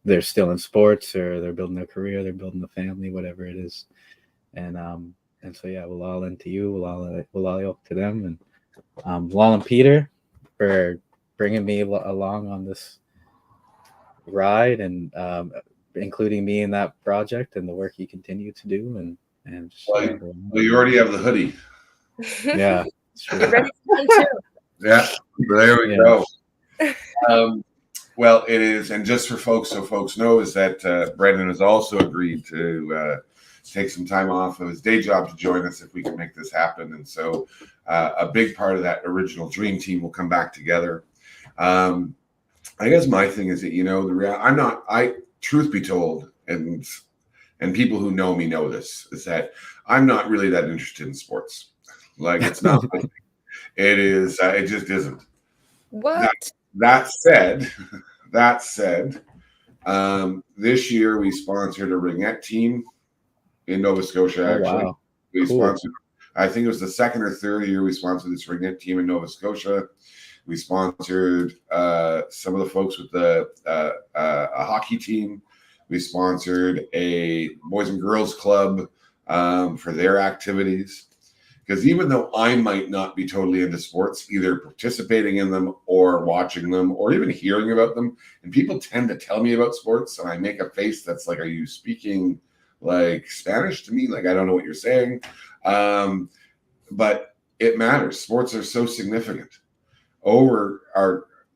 they're still in sports or they're building their career, they're building a family, whatever it is. And so yeah, we'll all into you, we'll all up to them, and Lal and Peter for bringing me along on this ride, and including me in that project and the work you continue to do. And just, well, you already have the hoodie. Yeah. Get ready for them too. Yeah, there we Yeah. go. Well, it is, and just for folks, so folks know, is that Brendan has also agreed to take some time off of his day job to join us if we can make this happen. And so, a big part of that original dream team will come back together. I guess my thing is that truth be told, and people who know me know this, is that I'm not really that interested in sports. Like, it's not. It is. It just isn't. What? That said, this year we sponsored a ringette team in Nova Scotia. Oh, Actually, wow. we Cool. sponsored. I think it was the second or third year we sponsored this ringette team in Nova Scotia. We sponsored some of the folks with a hockey team. We sponsored a boys and girls club for their activities. Because even though I might not be totally into sports, either participating in them or watching them or even hearing about them, and people tend to tell me about sports, and I make a face that's like, are you speaking like Spanish to me? Like, I don't know what you're saying. But it matters. Sports are so significant. Over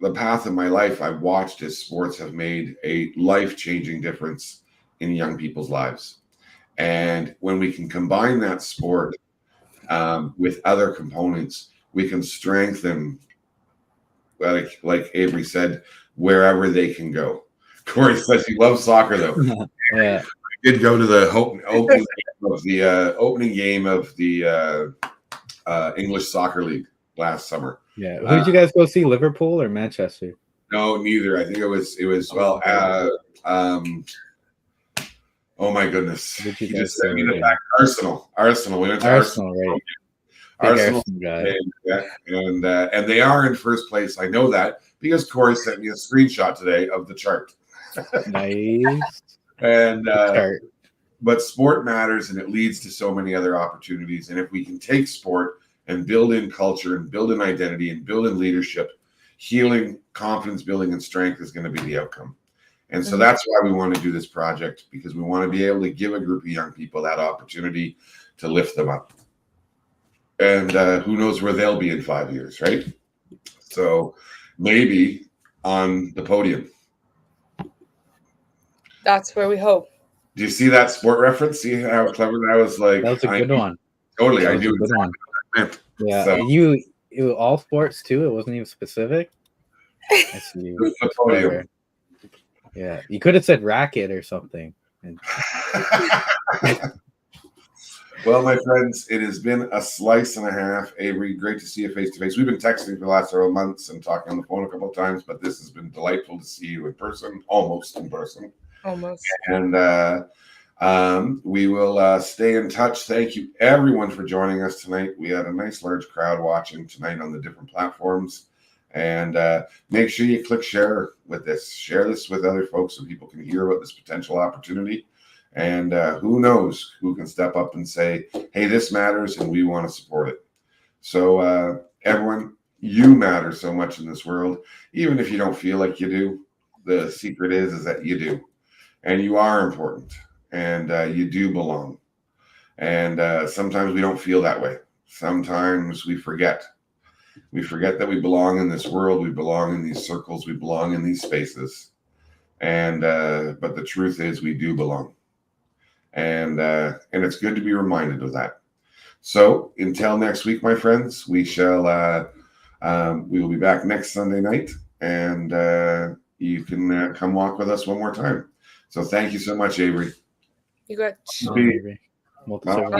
the path of my life, I've watched as sports have made a life-changing difference in young people's lives. And when we can combine that sport with other components, we can strengthen, like Avery said, wherever they can go. Corey says he loves soccer, though. Yeah. I did go to the opening game of the English Soccer League last summer. Yeah. Who did you guys go see, Liverpool or Manchester? No, neither. I think it was oh my goodness. Did you He guys just sent me go the to? back. Arsenal. We went to Arsenal, right? Big Arsenal, Arsenal guy. and they are in first place. I know that because Corey sent me a screenshot today of the chart. Nice. And Start. but sport matters, and it leads to so many other opportunities. And if we can take sport and build in culture and build in identity and build in leadership, healing, confidence building, and strength is going to be the outcome. And so that's why we want to do this project, because we want to be able to give a group of young people that opportunity to lift them up. And who knows where they'll be in 5 years, right? So maybe on the podium. That's where we hope. Do you see that sport reference? See how clever that was? Like, That was a good one. Totally, That I was do. a good one. Yeah. So, You all sports too. It wasn't even specific. I see you. the podium. Yeah. You could have said racket or something. Well, my friends, it has been a slice and a half. Avery, great to see you face to face. We've been texting for the last several months and talking on the phone a couple of times, but this has been delightful to see you in person, almost in person. Almost. And we will stay in touch. Thank you, everyone, for joining us tonight. We had a nice large crowd watching tonight on the different platforms. And make sure you click share with this. Share this with other folks so people can hear about this potential opportunity. And who knows who can step up and say, hey, this matters and we want to support it. So everyone, you matter so much in this world. Even if you don't feel like you do, the secret is that you do. And you are important. And you do belong. And sometimes we don't feel that way. Sometimes we forget. We forget that we belong in this world. We belong in these circles. We belong in these spaces. And but the truth is we do belong. And it's good to be reminded of that. So until next week, my friends, we will be back next Sunday night, and you can come walk with us one more time. So thank you so much, Avery. You got. Avery. Molto